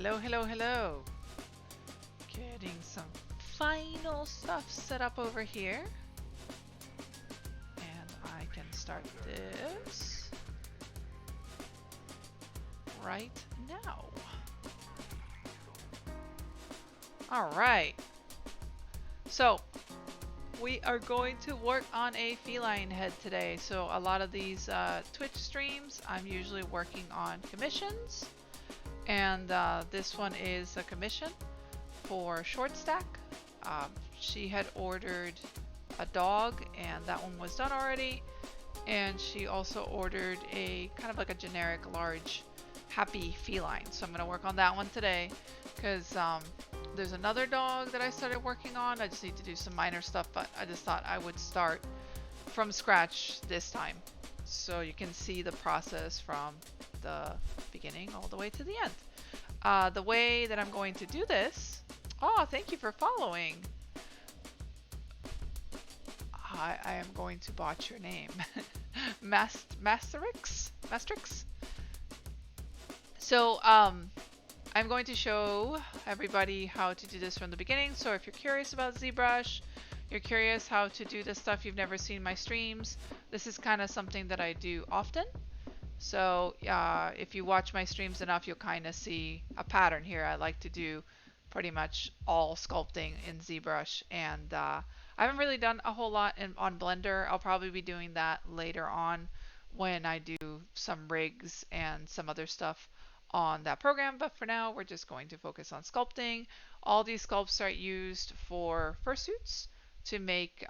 Hello, hello, hello. Getting some final stuff set up over here. And I can start this right now. All right. So we are going to work on a feline head today. So a lot of these Twitch streams, I'm usually working on commissions. And this one is a commission for Short Stack. She had ordered a dog and that one was done already. And she also ordered a kind of like a generic large happy feline. So I'm going to work on that one today because there's another dog that I started working on. I just need to do some minor stuff, but I just thought I would start from scratch this time. So you can see the process from the beginning all the way to the end. The way that I'm going to do this... Oh, thank you for following. I am going to botch your name. Masterix? So, I'm going to show everybody how to do this from the beginning. So if you're curious about ZBrush, you're curious how to do this stuff, you've never seen my streams, this is kind of something that I do often. So if you watch my streams enough, you'll kind of see a pattern here. I like to do pretty much all sculpting in ZBrush, and I haven't really done a whole lot on Blender. I'll probably be doing that later on when I do some rigs and some other stuff on that program, but for now we're just going to focus on sculpting. All these sculpts are used for fursuits to make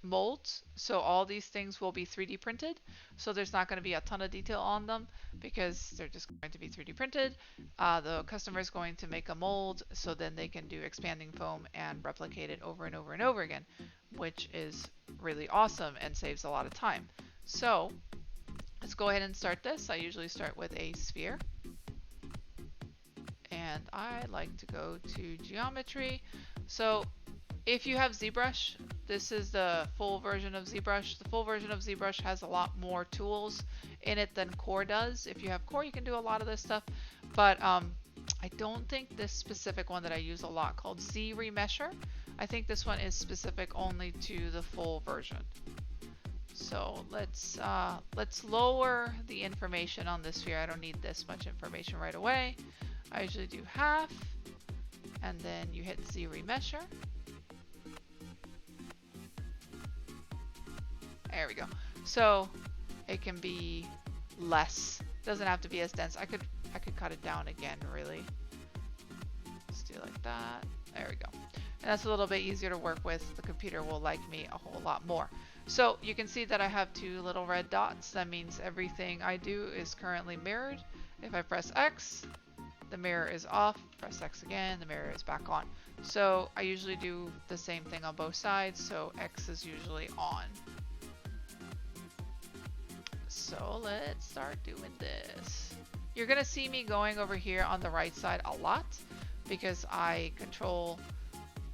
molds, so all these things will be 3D printed, so there's not going to be a ton of detail on them because they're just going to be 3D printed. The customer is going to make a mold so then they can do expanding foam and replicate it over and over and over again, which is really awesome and saves a lot of time. So let's go ahead and start this. I usually start with a sphere, and I like to go to geometry. So if you have ZBrush, this is the full version of ZBrush. The full version of ZBrush has a lot more tools in it than Core does. If you have Core, you can do a lot of this stuff, but I don't think this specific one that I use a lot called Z Remesher. I think this one is specific only to the full version. So let's lower the information on this sphere. I don't need this much information right away. I usually do half, and then you hit Z Remesher. There we go. So it can be less. Doesn't have to be as dense. I could cut it down again, really. Let's do like that. There we go. And that's a little bit easier to work with. The computer will like me a whole lot more. So you can see that I have two little red dots. That means everything I do is currently mirrored. If I press X, the mirror is off. Press X again, the mirror is back on. So I usually do the same thing on both sides. So X is usually on. So let's start doing this. You're gonna see me going over here on the right side a lot because I control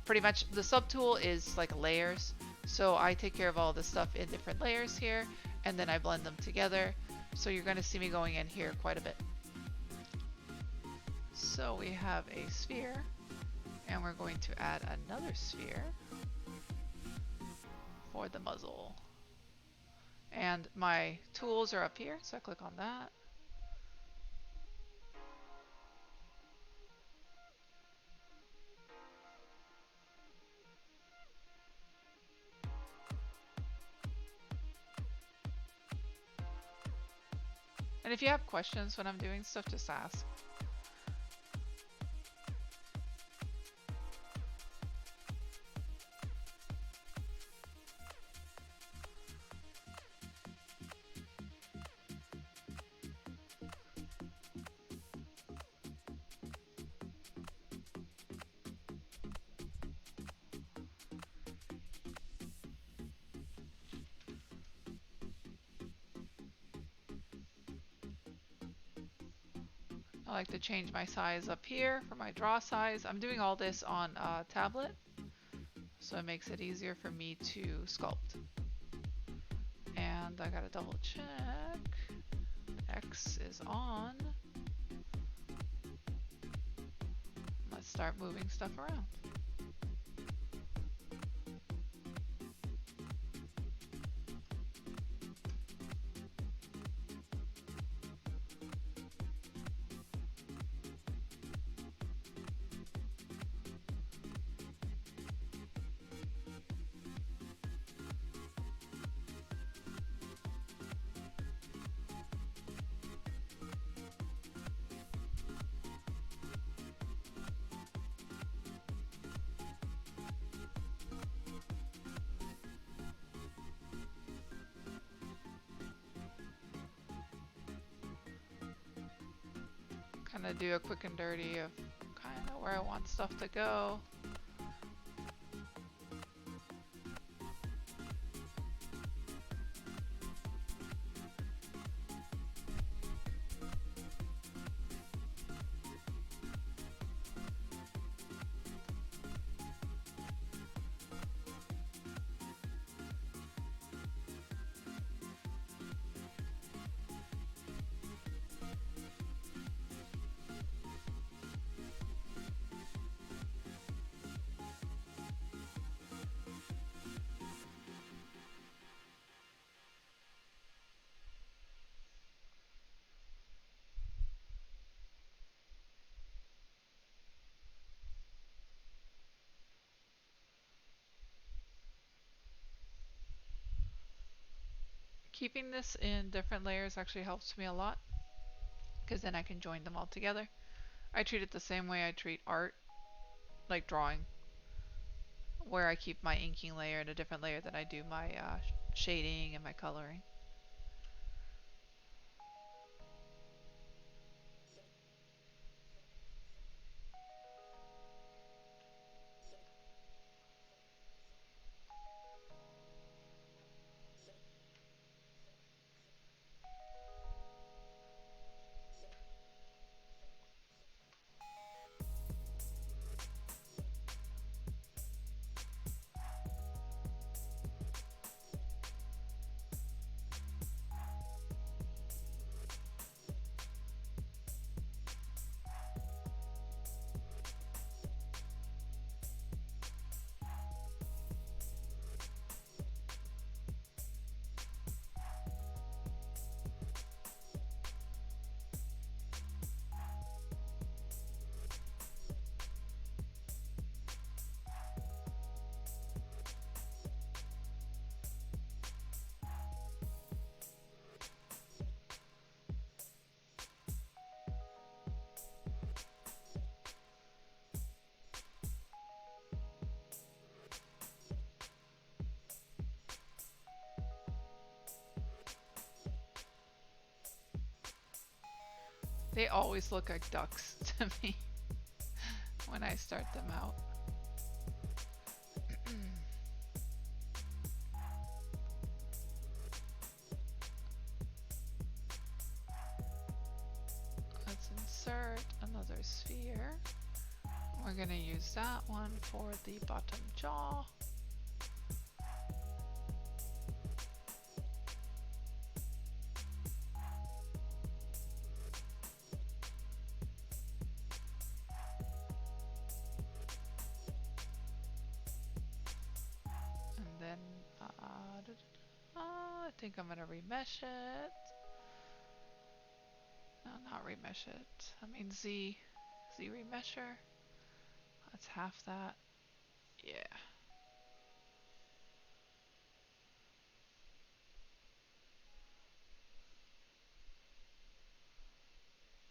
pretty much, the subtool is like layers. So I take care of all this stuff in different layers here, and then I blend them together. So you're gonna see me going in here quite a bit. So we have a sphere, and we're going to add another sphere for the muzzle. And my tools are up here, so I click on that. And if you have questions when I'm doing stuff, just ask. I like to change my size up here for my draw size. I'm doing all this on a tablet, so it makes it easier for me to sculpt. And I gotta double check. X is on. start moving stuff around. Kind of do a quick and dirty of kind of where I want stuff to go. Keeping this in different layers actually helps me a lot because then I can join them all together. I treat it the same way I treat art, like drawing, where I keep my inking layer in a different layer than I do my shading and my coloring. They always look like ducks to me when I start them out. Let's insert another sphere. We're going to use that one for the bottom jaw. I think I'm gonna remesh it. No, not remesh it. I mean Z remesher. That's half that. Yeah.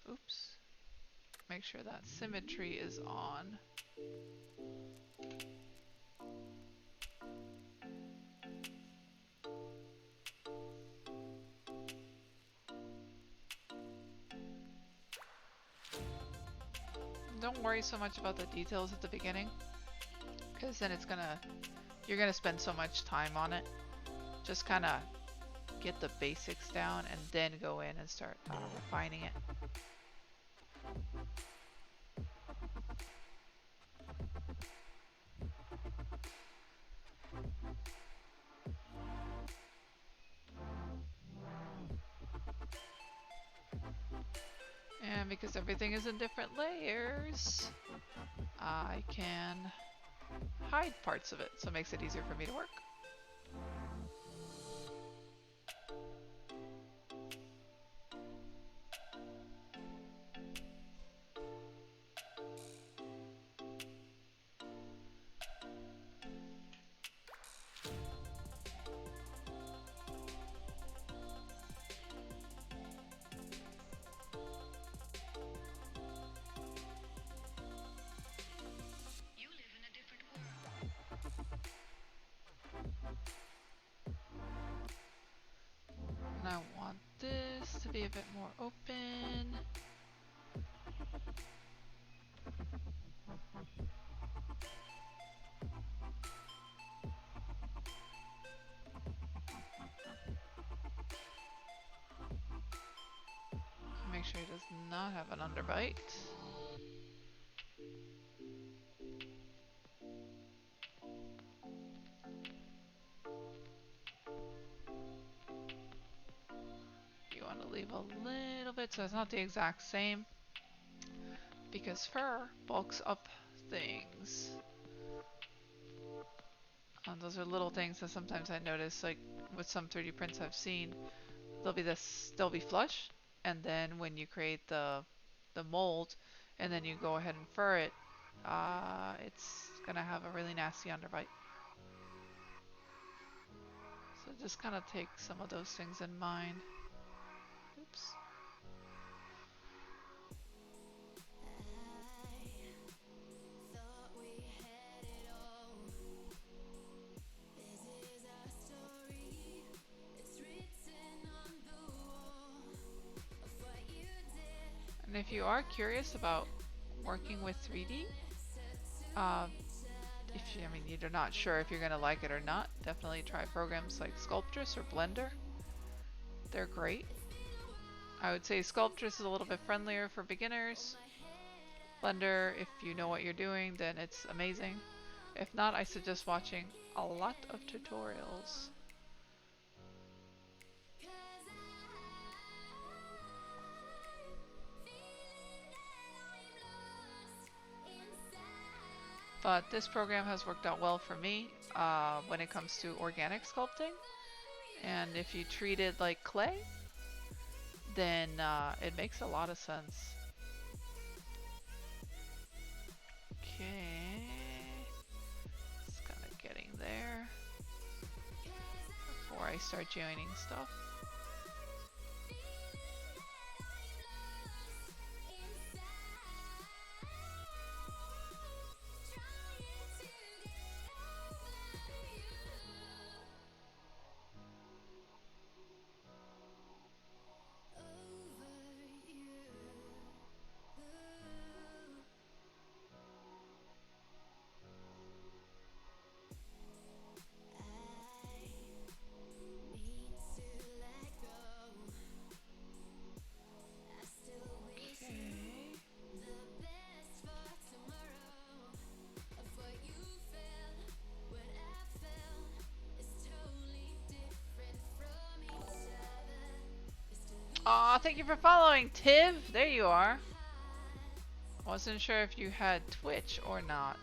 Oops. Make sure that symmetry is on. Don't worry so much about the details at the beginning, because then you're gonna spend so much time on it. Just kind of get the basics down and then go in and start refining it. And because everything is in different layers, I can hide parts of it, so it makes it easier for me to work. And I want this to be a bit more open. Make sure he does not have an underbite. You want to leave a little bit so it's not the exact same, because fur bulks up things. Those are little things that sometimes I notice, like with some 3D prints I've seen, they'll be flush, and then when you create the mold, and then you go ahead and fur it, it's gonna have a really nasty underbite. So just kind of take some of those things in mind. Oops. And if you are curious about working with 3D, I mean, you're not sure if you're gonna like it or not, definitely try programs like Sculptress or Blender. They're great. I would say Sculptress is a little bit friendlier for beginners. Blender, if you know what you're doing, then it's amazing. If not, I suggest watching a lot of tutorials. But this program has worked out well for me when it comes to organic sculpting. And if you treat it like clay, then it makes a lot of sense. Okay. Just kind of getting there before I start joining stuff. Aw, thank you for following, Tiv. There you are. Wasn't sure if you had Twitch or not.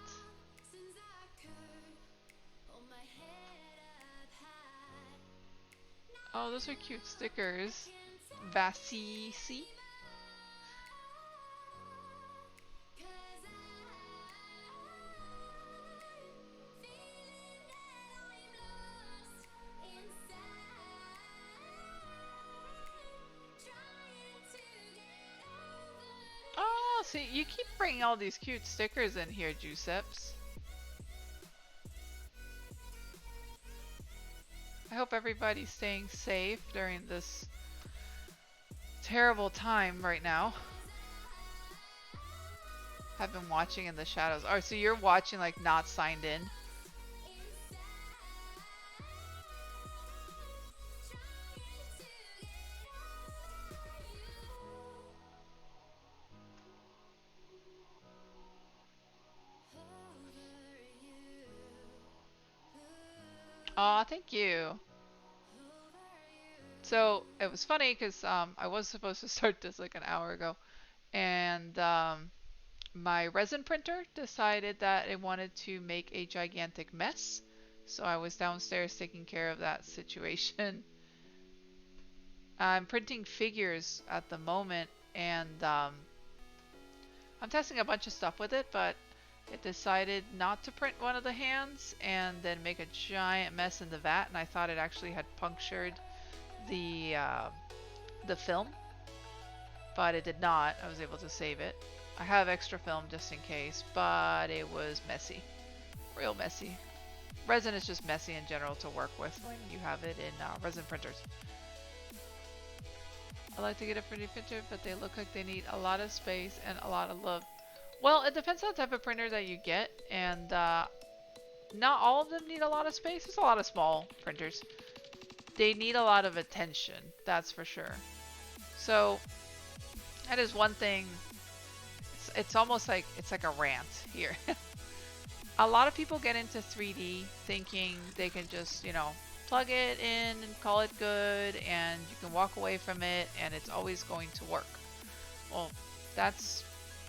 Oh, those are cute stickers. Vassisi. Oh, see, you keep bringing all these cute stickers in here, Giuseppe's. I hope everybody's staying safe during this terrible time right now. I've been watching in the shadows. Oh, so you're watching like not signed in? Aw, thank you. So it was funny because I was supposed to start this like an hour ago, and My resin printer decided that it wanted to make a gigantic mess. So I was downstairs taking care of that situation. I'm printing figures at the moment, and I'm testing a bunch of stuff with it, but it decided not to print one of the hands and then make a giant mess in the vat, and I thought it actually had punctured the film, but it did not. I was able to save it. I have extra film just in case, but it was messy. Real messy. Resin is just messy in general to work with when you have it in resin printers. I like to get a pretty printer, but they look like they need a lot of space and a lot of love. Well, it depends on the type of printer that you get, and not all of them need a lot of space. There's a lot of small printers. They need a lot of attention, that's for sure. So that is one thing. It's almost like it's like a rant here. A lot of people get into 3D thinking they can just, you know, plug it in and call it good, and you can walk away from it and it's always going to work. Well,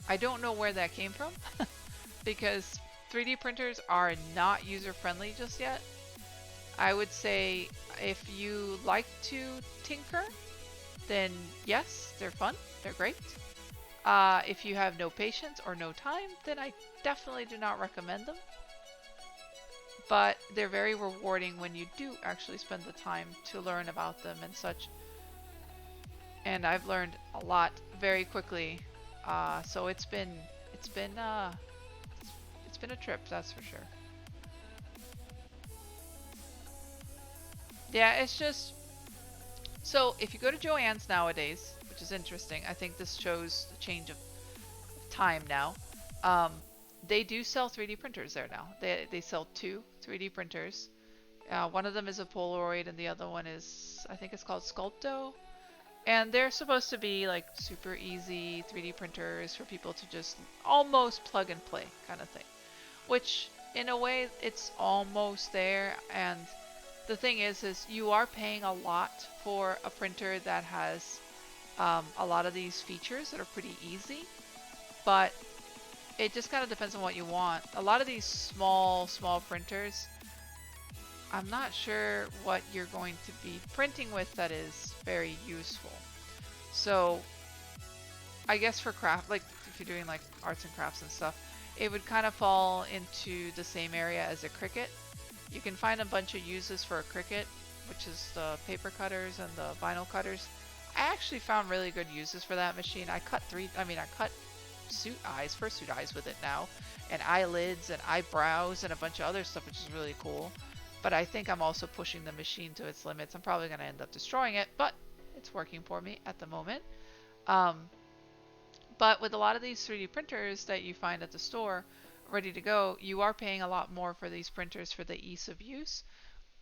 I don't know where that came from because 3D printers are not user-friendly just yet. I would say if you like to tinker, then yes, they're fun, they're great. If you have no patience or no time, then I definitely do not recommend them. But they're very rewarding when you do actually spend the time to learn about them and such. And I've learned a lot very quickly. So it's been a trip, that's for sure. Yeah, it's just so if you go to Joann's nowadays, which is interesting. I think this shows the change of time now. They do sell 3D printers there now. They sell 2 3D printers. One of them is a Polaroid and the other one is, I think it's called Sculpto. And they're supposed to be like super easy 3D printers for people to just almost plug and play kind of thing. Which in a way it's almost there, and the thing is you are paying a lot for a printer that has a lot of these features that are pretty easy, but it just kind of depends on what you want. A lot of these small printers, I'm not sure what you're going to be printing with that is very useful. So I guess for craft, like if you're doing like arts and crafts and stuff, it would kind of fall into the same area as a Cricut. You can find a bunch of uses for a Cricut, which is the paper cutters and the vinyl cutters. I actually found really good uses for that machine. I cut fursuit eyes with it now, and eyelids and eyebrows and a bunch of other stuff, which is really cool. But I think I'm also pushing the machine to its limits. I'm probably going to end up destroying it, but it's working for me at the moment. But with a lot of these 3D printers that you find at the store ready to go, you are paying a lot more for these printers for the ease of use.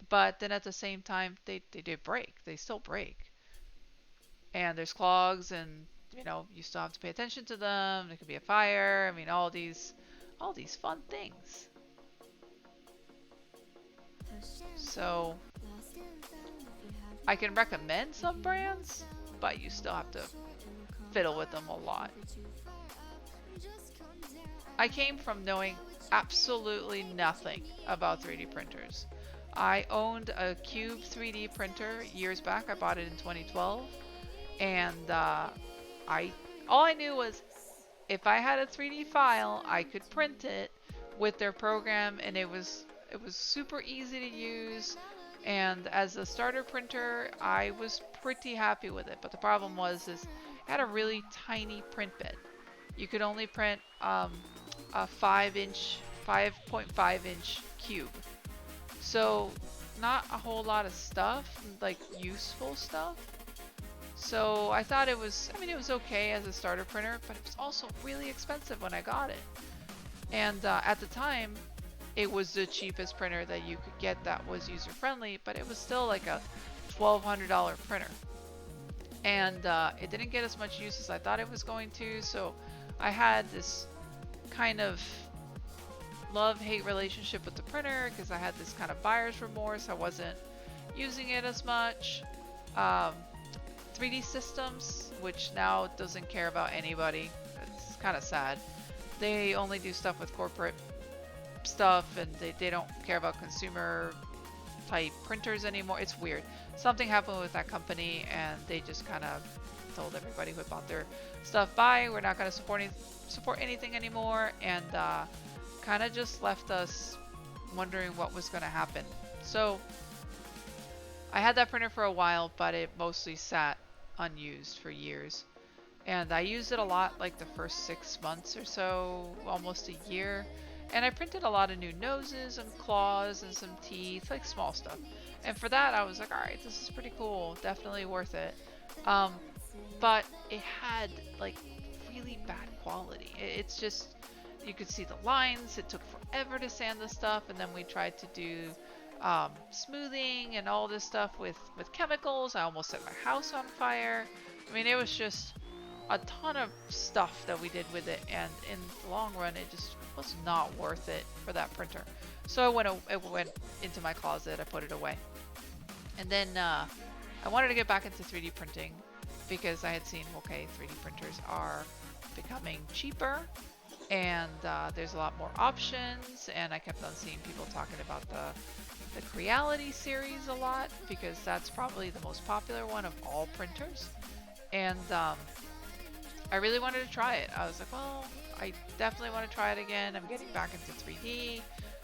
But then at the same time, they do break. They still break. And there's clogs, and you know, you still have to pay attention to them. There could be a fire. I mean, all these fun things. So I can recommend some brands, but you still have to fiddle with them a lot. I came from knowing absolutely nothing about 3D printers. I owned a Cube 3D printer years back. I bought it in 2012, and all I knew was if I had a 3D file, I could print it with their program, and it was super easy to use. And as a starter printer, I was pretty happy with it. But the problem was it had a really tiny print bed. You could only print a 5.5 inch cube. So not a whole lot of stuff, like useful stuff. So I thought it was okay as a starter printer, but it was also really expensive when I got it. And at the time, it was the cheapest printer that you could get that was user-friendly, but it was still like a $1,200 printer. And it didn't get as much use as I thought it was going to, so I had this kind of love-hate relationship with the printer because I had this kind of buyer's remorse. I wasn't using it as much. 3D Systems, which now doesn't care about anybody. It's kind of sad. They only do stuff with corporate stuff, and they don't care about consumer type printers anymore. It's weird. Something happened with that company, and they just kind of told everybody who bought their stuff, bye, we're not going to support anything anymore, and kind of just left us wondering what was going to happen. So I had that printer for a while, but it mostly sat unused for years. And I used it a lot like the first 6 months or so, almost a year. And I printed a lot of new noses and claws and some teeth, like small stuff. And for that, I was like, all right, this is pretty cool. Definitely worth it. But it had like really bad quality. It's just, you could see the lines. It took forever to sand the stuff. And then we tried to do smoothing and all this stuff with chemicals. I almost set my house on fire. I mean, it was just a ton of stuff that we did with it, and in the long run it just was not worth it for that printer. So it went into my closet. I put it away, and then I wanted to get back into 3D printing because I had seen, okay, 3D printers are becoming cheaper, and there's a lot more options, and I kept on seeing people talking about the Creality series a lot, because that's probably the most popular one of all printers. And I really wanted to try it. I was like, well, I definitely want to try it again. I'm getting back into 3D.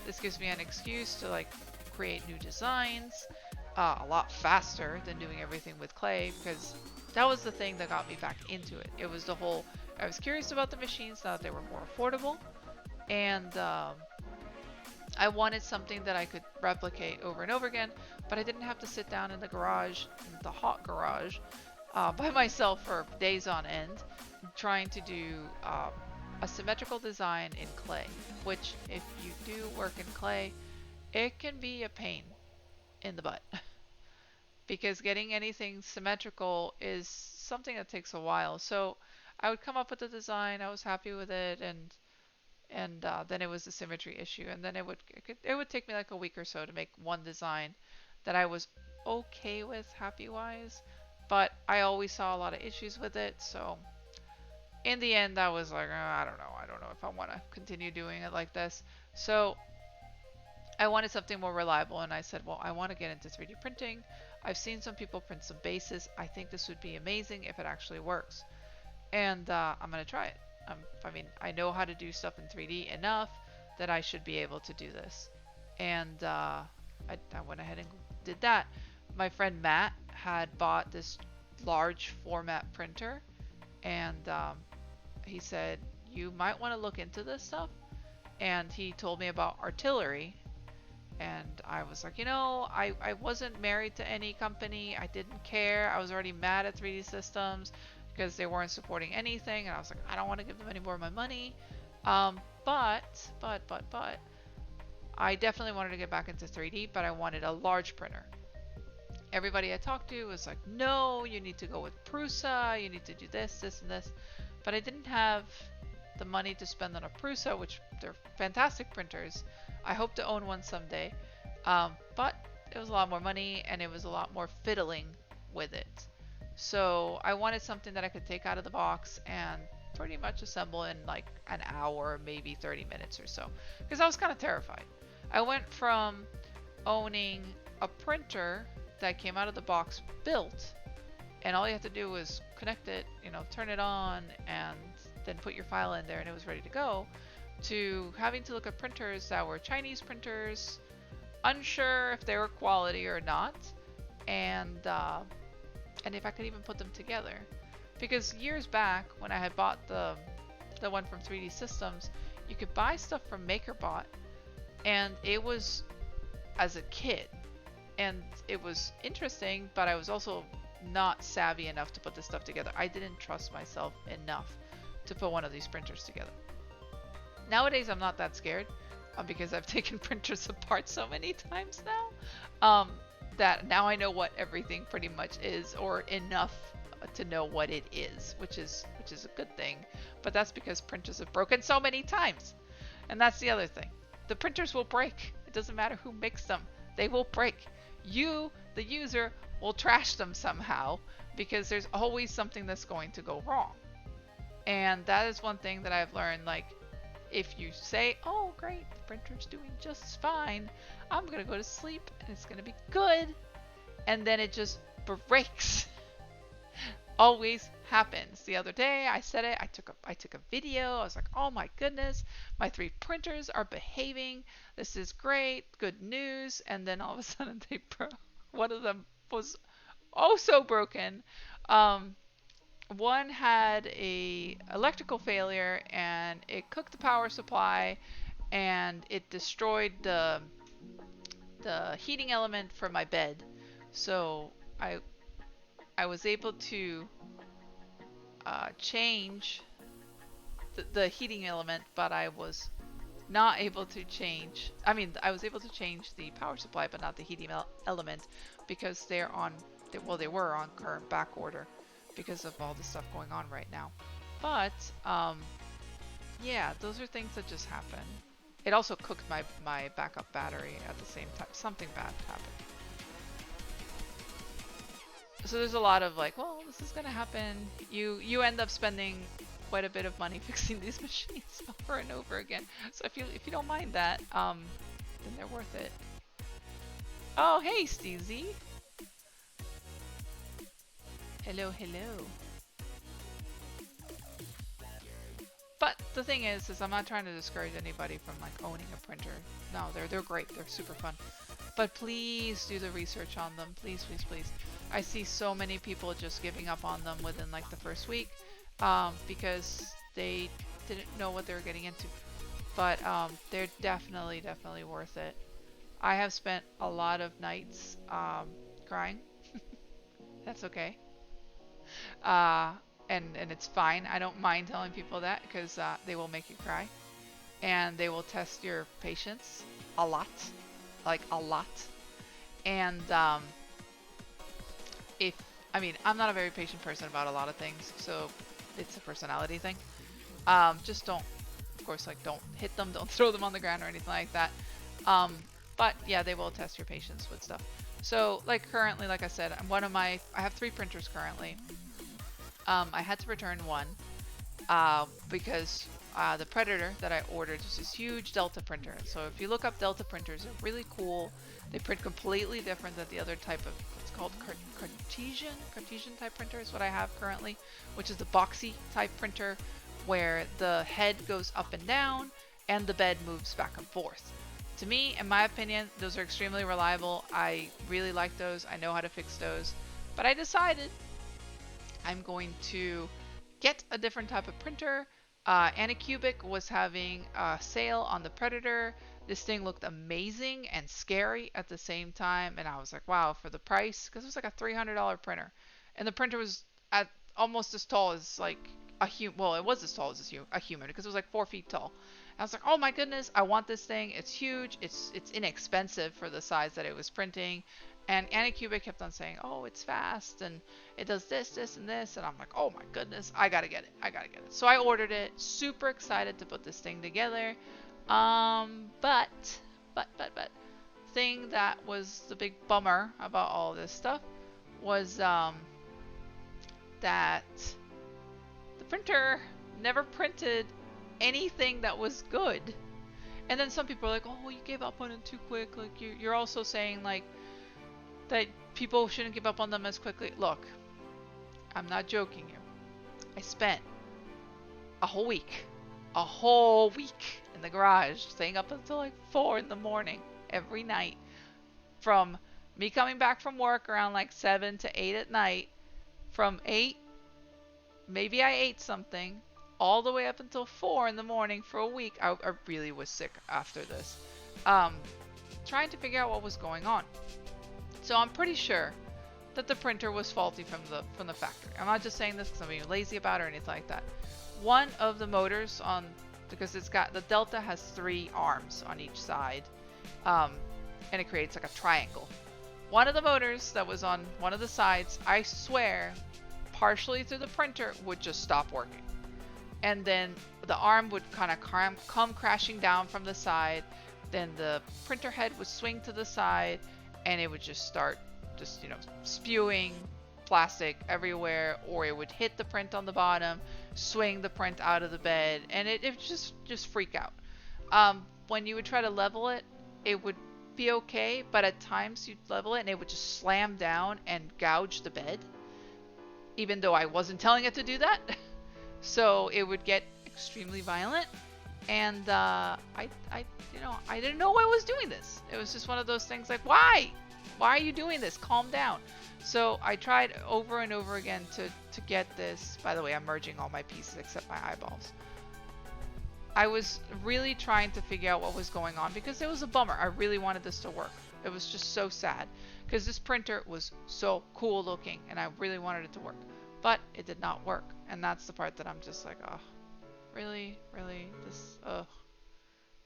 This gives me an excuse to like create new designs a lot faster than doing everything with clay, because that was the thing that got me back into it. It was the whole, I was curious about the machines now that they were more affordable, and I wanted something that I could replicate over and over again, but I didn't have to sit down in the garage, in the hot garage, by myself for days on end, trying to do a symmetrical design in clay, which if you do work in clay, it can be a pain in the butt because getting anything symmetrical is something that takes a while. So I would come up with a design, I was happy with it, and then it was a symmetry issue, and then it would take me like a week or so to make one design that I was okay with happy wise, but I always saw a lot of issues with it. So in the end, I was like, I don't know if I want to continue doing it like this. So I wanted something more reliable, and I said, well, I want to get into 3D printing. I've seen some people print some bases. I think this would be amazing if it actually works, and I'm gonna try it. I mean, I know how to do stuff in 3D enough that I should be able to do this. And I went ahead and did that. My friend Matt had bought this large format printer, and he said, you might want to look into this stuff. And he told me about artillery. And I was like, I wasn't married to any company. I didn't care. I was already mad at 3D Systems because they weren't supporting anything, and I was like, I don't want to give them any more of my money. But I definitely wanted to get back into 3D, but I wanted a large printer. Everybody I talked to was like, no, you need to go with Prusa, you need to do this, this, and this. But I didn't have the money to spend on a Prusa, which they're fantastic printers. I hope to own one someday. But it was a lot more money, and it was a lot more fiddling with it. So I wanted something that I could take out of the box and pretty much assemble in like an hour, maybe 30 minutes or so, because I was kind of terrified. I went from owning a printer that came out of the box built, and all you have to do was connect it, turn it on, and then put your file in there, and it was ready to go, to having to look at printers that were Chinese printers, unsure if they were quality or not, and if I could even put them together. Because years back, when I had bought the one from 3D Systems, you could buy stuff from MakerBot, and it was as a kit, and it was interesting, but I was also not savvy enough to put this stuff together. I didn't trust myself enough to put one of these printers together. Nowadays, I'm not that scared, because I've taken printers apart so many times now, that now I know what everything pretty much is, or enough to know what it is, which is a good thing. But that's because printers have broken so many times. And that's the other thing. The printers will break. It doesn't matter who makes them. They will break. You, the user, will trash them somehow, because there's always something that's going to go wrong. And that is one thing that I've learned, like, If you say, oh great, the printer's doing just fine, I'm gonna go to sleep and it's gonna be good, and then it just breaks. Always happens. The other day I said it, I took a video. I was like, oh my goodness, my 3 printers are behaving. This is great, good news. And then all of a sudden they broke. One of them was oh so broken. One had a electrical failure and it cooked the power supply and it destroyed the heating element for my bed. So I was able to change the heating element, but I was not able to change. I mean, I was able to change the power supply, but not the heating element because they're on. They were on current back order because of all the stuff going on right now. But yeah, those are things that just happen. It also cooked my backup battery at the same time. Something bad happened. So there's a lot of like, well, this is gonna happen. You end up spending quite a bit of money fixing these machines over and over again. So if you don't mind that, then they're worth it. Oh, hey, Steezy. Hello, hello. But the thing is I'm not trying to discourage anybody from like owning a printer. No, they're great. They're super fun. But please do the research on them. Please, please, please. I see so many people just giving up on them within like the first week because they didn't know what they were getting into. But they're definitely worth it. I have spent a lot of nights crying. That's okay. And it's fine. I don't mind telling people that because they will make you cry. And they will test your patience a lot. Like a lot. And I'm not a very patient person about a lot of things, so it's a personality thing. Just don't, of course, like don't hit them, don't throw them on the ground or anything like that. But yeah, they will test your patience with stuff. So like currently, like I said, I have 3 printers currently. I had to return one because the Predator that I ordered is this huge Delta printer. So if you look up Delta printers, they're really cool. They print completely different than the other type of, it's called Cartesian type printer is what I have currently, which is the boxy type printer where the head goes up and down and the bed moves back and forth. To me, in my opinion, those are extremely reliable. I really like those. I know how to fix those. But I decided I'm going to get a different type of printer. Anycubic was having a sale on the Predator. This thing looked amazing and scary at the same time, and I was like, wow, for the price, because it was like a $300 printer, and the printer was at almost as tall as like a human. Well, it was as tall as a human because it was like 4 feet tall. I was like, oh my goodness, I want this thing. It's huge. It's inexpensive for the size that it was printing. And Anycubic kept on saying, oh, it's fast and it does this, this, and this. And I'm like, oh my goodness, I gotta get it. I gotta get it. So I ordered it. Super excited to put this thing together. But thing that was the big bummer about all this stuff was that the printer never printed anything that was good. And then some people are like, oh, you gave up on it too quick. Like you're also saying like that people shouldn't give up on them as quickly. Look, I'm not joking you. I spent a whole week in the garage, staying up until like 4 in the morning every night. From me coming back from work around like 7 to 8 at night. From 8, maybe I ate something, all the way up until 4 in the morning for a week. I really was sick after this. Trying to figure out what was going on. So I'm pretty sure that the printer was faulty from the factory. I'm not just saying this because I'm being lazy about it or anything like that. One of the motors on, because it's got, the Delta has 3 arms on each side, and it creates like a triangle. One of the motors that was on one of the sides, I swear, partially through the printer would just stop working. And then the arm would kind of come crashing down from the side. Then the printer head would swing to the side and it would just start spewing plastic everywhere, or it would hit the print on the bottom swing the print out of the bed, and it just freak out. When you would try to level it, it would be okay, but at times you'd level it and it would just slam down and gouge the bed, even though I wasn't telling it to do that. So it would get extremely violent, and I didn't know I was doing this. It was just one of those things like, why are you doing this? Calm down. So I tried over and over again to get this. By the way, I'm merging all my pieces except my eyeballs. I was really trying to figure out what was going on because it was a bummer. I really wanted this to work. It was just so sad because this printer was so cool looking and I really wanted it to work, but it did not work. And that's the part that I'm just like, oh, really, this,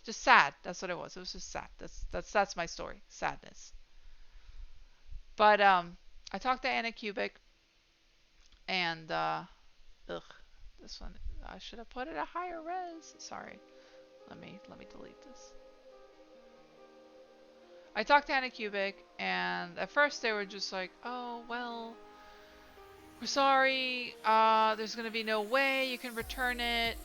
just sad. That's what it was. It was just sad. That's my story. Sadness. But I talked to Anna Kubik, and this one I should have put it at higher res. Sorry. Let me delete this. I talked to Anna Kubik, and at first they were just like, "Oh well, we're sorry. There's gonna be no way you can return it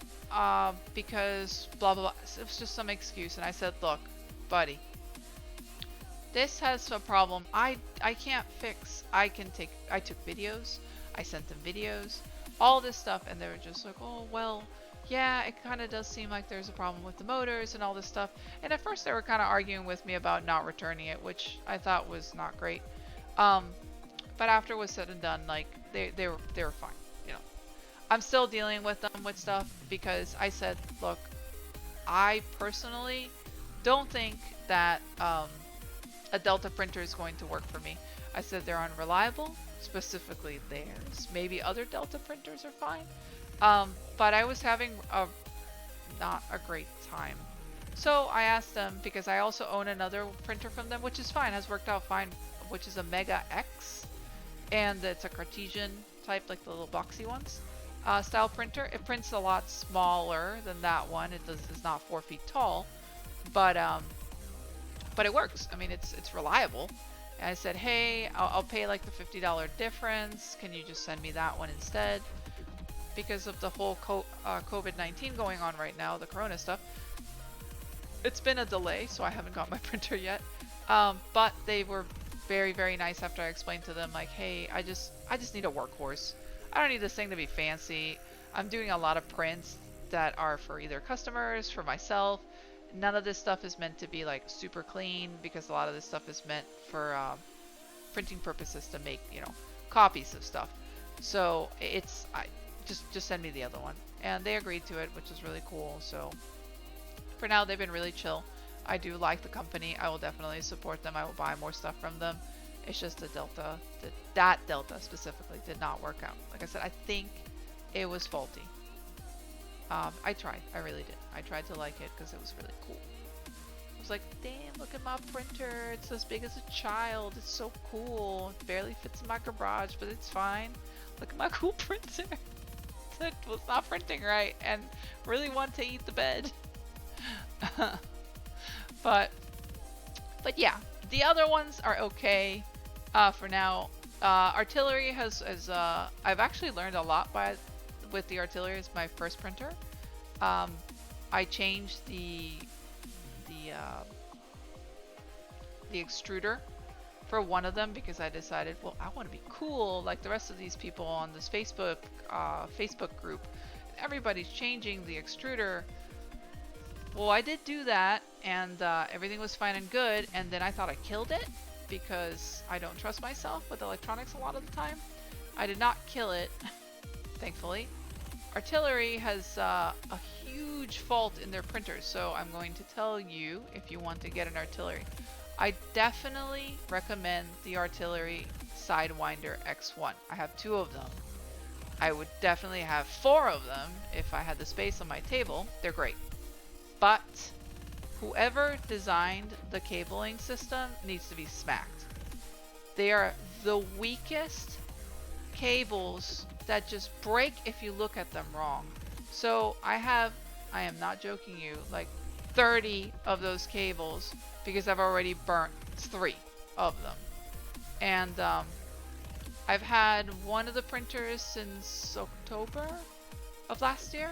because blah blah blah." It was just some excuse, and I said, "Look, buddy, this has a problem I can't fix. I took videos, I sent them videos, all this stuff, and they were just like, oh well, yeah, it kind of does seem like there's a problem with the motors and all this stuff. And at first they were kind of arguing with me about not returning it, which I thought was not great. But after it was said and done, like they were fine, you know. I'm still dealing with them with stuff because I said, look, I personally don't think that a Delta printer is going to work for me. I said they're unreliable, specifically theirs. Maybe other Delta printers are fine. But I was having not a great time. So I asked them, because I also own another printer from them, which is fine, has worked out fine, which is a Mega X. And it's a Cartesian type, like the little boxy ones, style printer. It prints a lot smaller than that one. It's not 4 feet tall, but it works. I mean, it's reliable. And I said, hey, I'll pay like the $50 difference. Can you just send me that one instead? Because of the whole COVID-19 going on right now, the Corona stuff, it's been a delay, so I haven't got my printer yet. But they were very, very nice after I explained to them, like, hey, I just need a workhorse. I don't need this thing to be fancy. I'm doing a lot of prints that are for either customers, for myself. None of this stuff is meant to be like super clean, because a lot of this stuff is meant for printing purposes, to make, you know, copies of stuff. So just send me the other one. And they agreed to it, which is really cool. So for now, they've been really chill. I do like the company. I will definitely support them. I will buy more stuff from them. It's just the Delta, that Delta specifically did not work out. Like I said, I think it was faulty. I tried. I really did. I tried to like it because it was really cool. I was like, damn, look at my printer. It's as big as a child. It's so cool. It barely fits in my garage, but it's fine. Look at my cool printer. It was not printing right and really want to eat the bed. But yeah, the other ones are okay for now. Artillery has I've actually learned a lot with the Artillery. It's my first printer. I changed the extruder for one of them because I decided, well, I want to be cool like the rest of these people on this Facebook group. Everybody's changing the extruder. Well, I did do that, and everything was fine and good, and then I thought I killed it because I don't trust myself with electronics a lot of the time. I did not kill it, thankfully. Artillery has a huge fault in their printers, so I'm going to tell you, if you want to get an Artillery, I definitely recommend the Artillery Sidewinder X1. I have 2 of them. I would definitely have 4 of them if I had the space on my table. They're great. But whoever designed the cabling system needs to be smacked. They are the weakest cables that just break if you look at them wrong. So I am not joking you, like 30 of those cables because I've already burnt 3 of them. And I've had one of the printers since October, of last year.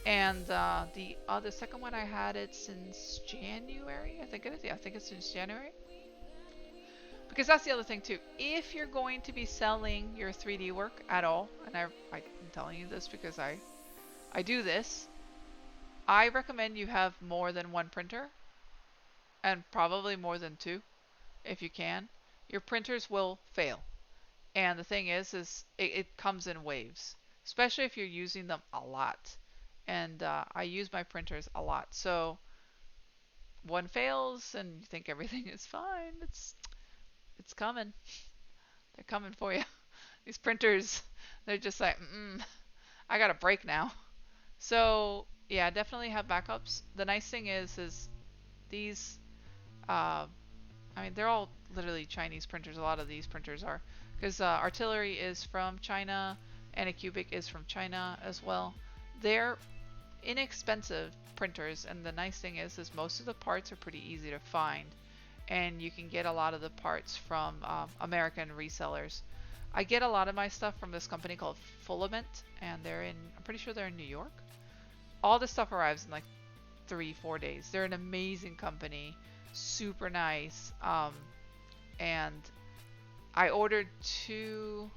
And the second one I had it since January. I think it is. Yeah, I think it's since January. Because that's the other thing too. If you're going to be selling your 3D work at all, and I'm telling you this because I do this, I recommend you have more than one printer, and probably more than two, if you can. Your printers will fail. And the thing is it comes in waves, especially if you're using them a lot. And I use my printers a lot. So one fails and you think everything is fine. It's coming. They're coming for you. These printers, they're just like, I got a break now. So yeah, definitely have backups. The nice thing is these, I mean, they're all literally Chinese printers. A lot of these printers are, because Artillery is from China, and Anycubic is from China as well. They're inexpensive printers, and the nice thing is most of the parts are pretty easy to find, and you can get a lot of the parts from American resellers. I get a lot of my stuff from this company called Filament, and I'm pretty sure they're in New York. All the stuff arrives in like 3-4 days. They're an amazing company, super nice, and I ordered 2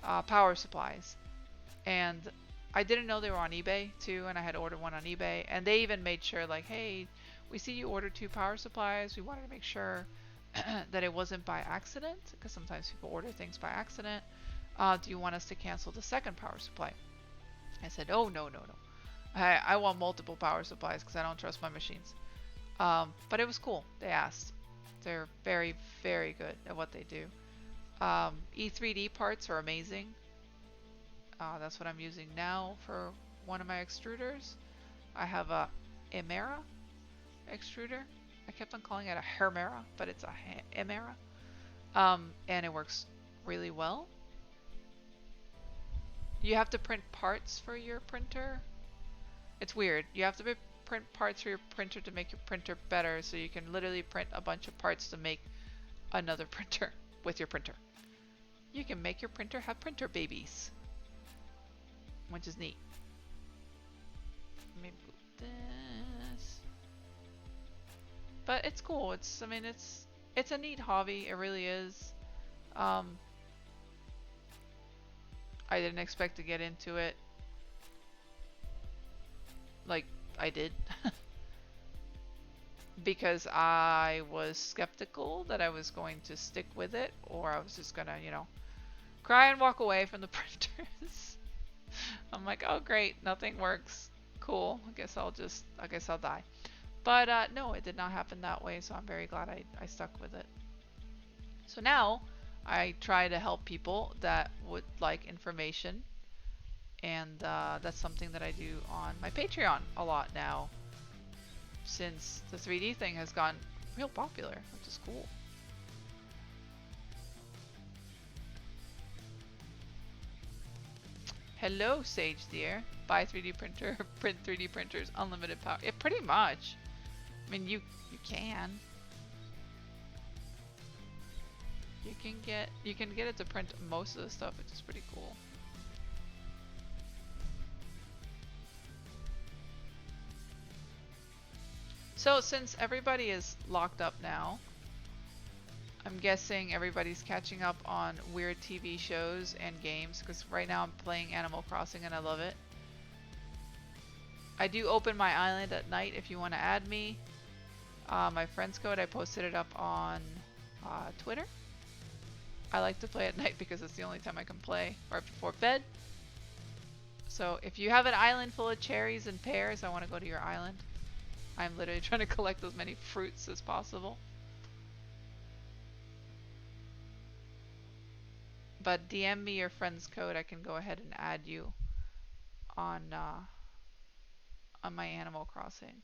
power supplies, and I didn't know they were on eBay too, and I had ordered one on eBay, and they even made sure, like, hey, we see you ordered 2 power supplies. We wanted to make sure that it wasn't by accident, because sometimes people order things by accident. Do you want us to cancel the second power supply? I said, oh, no. I want multiple power supplies because I don't trust my machines. But it was cool. They asked. They're very, very good at what they do. E3D parts are amazing. That's what I'm using now for one of my extruders. I have a Emera extruder. I kept on calling it a Hermera, but it's a Emera. And it works really well. You have to print parts for your printer. It's weird. You have to print parts for your printer to make your printer better, so you can literally print a bunch of parts to make another printer with your printer. You can make your printer have printer babies, which is neat. Let me move this. But it's cool. I mean, it's a neat hobby. It really is. I didn't expect to get into it like I did. Because I was skeptical that I was going to stick with it, or I was just gonna, cry and walk away from the printers. I'm like, oh great, nothing works. Cool. I guess I'll die. But no, it did not happen that way, so I'm very glad I stuck with it. So now I try to help people that would like information, and that's something that I do on my Patreon a lot now, since the 3D thing has gone real popular, which is cool. Hello, Sage dear. Buy 3D printer, print 3D printers, unlimited power. Yeah, pretty much. I mean, you can. You can get it to print most of the stuff, which is pretty cool. So since everybody is locked up now, I'm guessing everybody's catching up on weird TV shows and games, because right now I'm playing Animal Crossing and I love it. I do open my island at night if you want to add me. My friend's code, I posted it up on Twitter. I like to play at night because it's the only time I can play right before bed. So if you have an island full of cherries and pears, I want to go to your island. I'm literally trying to collect as many fruits as possible. But DM me your friend's code. I can go ahead and add you on my Animal Crossing.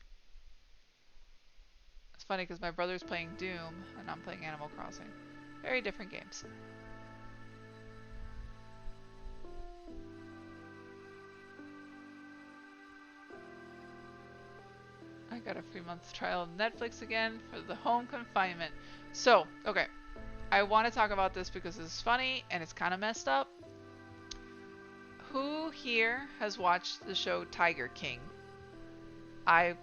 It's funny because my brother's playing Doom and I'm playing Animal Crossing. Very different games. I got a free month trial of Netflix again for the home confinement. So, okay. I want to talk about this because it's funny and it's kind of messed up. Who here has watched the show Tiger King? I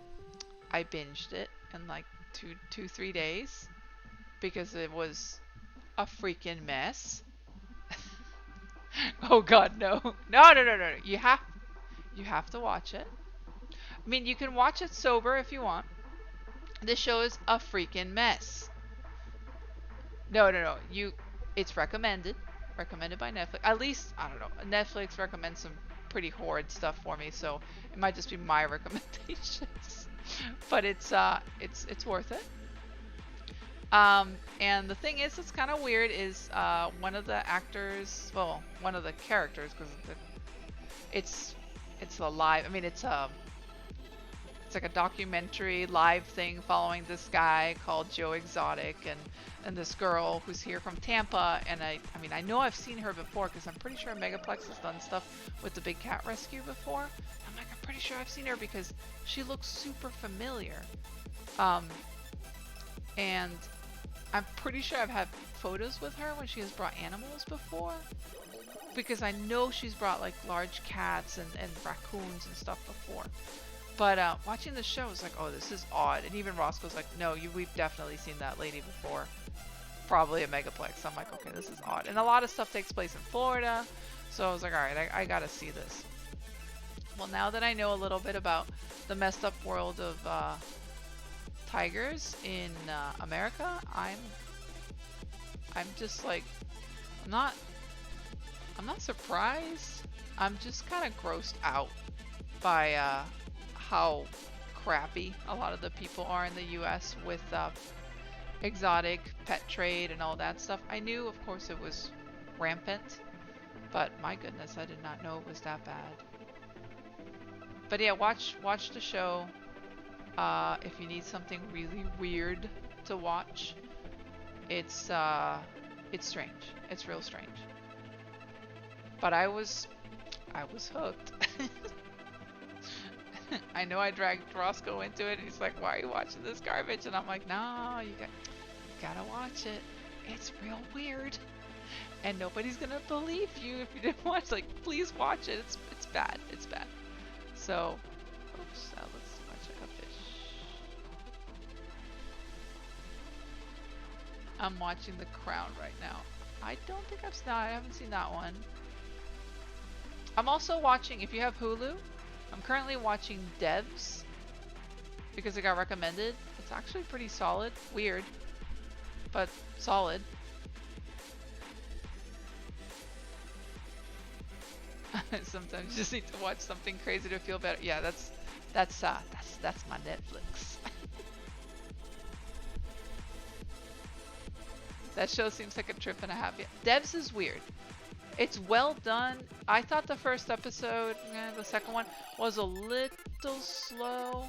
I binged it in like 3 days because it was a freaking mess. Oh God, no. No, no, no, no. You have to watch it. I mean, you can watch it sober if you want. This show is a freaking mess. No, no, no. It's recommended. Recommended by Netflix. At least, I don't know. Netflix recommends some pretty horrid stuff for me, so it might just be my recommendations. But it's worth it. And the thing is, it's kind of weird. Is one of the actors, well, one of the characters, because it's a live. I mean, it's like a documentary live thing following this guy called Joe Exotic and this girl who's here from Tampa. And I mean, I know I've seen her before because I'm pretty sure Megaplex has done stuff with the big cat rescue before. I'm like, I'm pretty sure I've seen her because she looks super familiar. And I'm pretty sure I've had photos with her when she has brought animals before. Because I know she's brought like large cats and raccoons and stuff before. But watching the show was like, oh, this is odd. And even Roscoe's like, no, we've definitely seen that lady before. Probably a Megaplex. I'm like, okay, this is odd. And a lot of stuff takes place in Florida. So I was like, all right, I gotta see this. Well, now that I know a little bit about the messed up world of tigers in America, I'm just like, I'm not surprised. I'm just kind of grossed out by how crappy a lot of the people are in the US with exotic pet trade and all that stuff. I knew, of course, it was rampant, but my goodness, I did not know it was that bad. But yeah, watch the show if you need something really weird to watch. It's strange. It's real strange. But I was hooked. I know I dragged Roscoe into it, and he's like, why are you watching this garbage? And I'm like, no, you gotta watch it. It's real weird. And nobody's gonna believe you if you didn't watch. Like, please watch it. It's bad. It's bad. So, oops, let's check a fish. I'm watching The Crown right now. I don't think I haven't seen that one. I'm also watching, if you have Hulu, I'm currently watching Devs because it got recommended. It's actually pretty solid. Weird, but solid. Sometimes you just need to watch something crazy to feel better. Yeah, that's my Netflix. That show seems like a trip and a half. Yeah. Devs is weird. It's well done. I thought the first episode, the second one, was a little slow.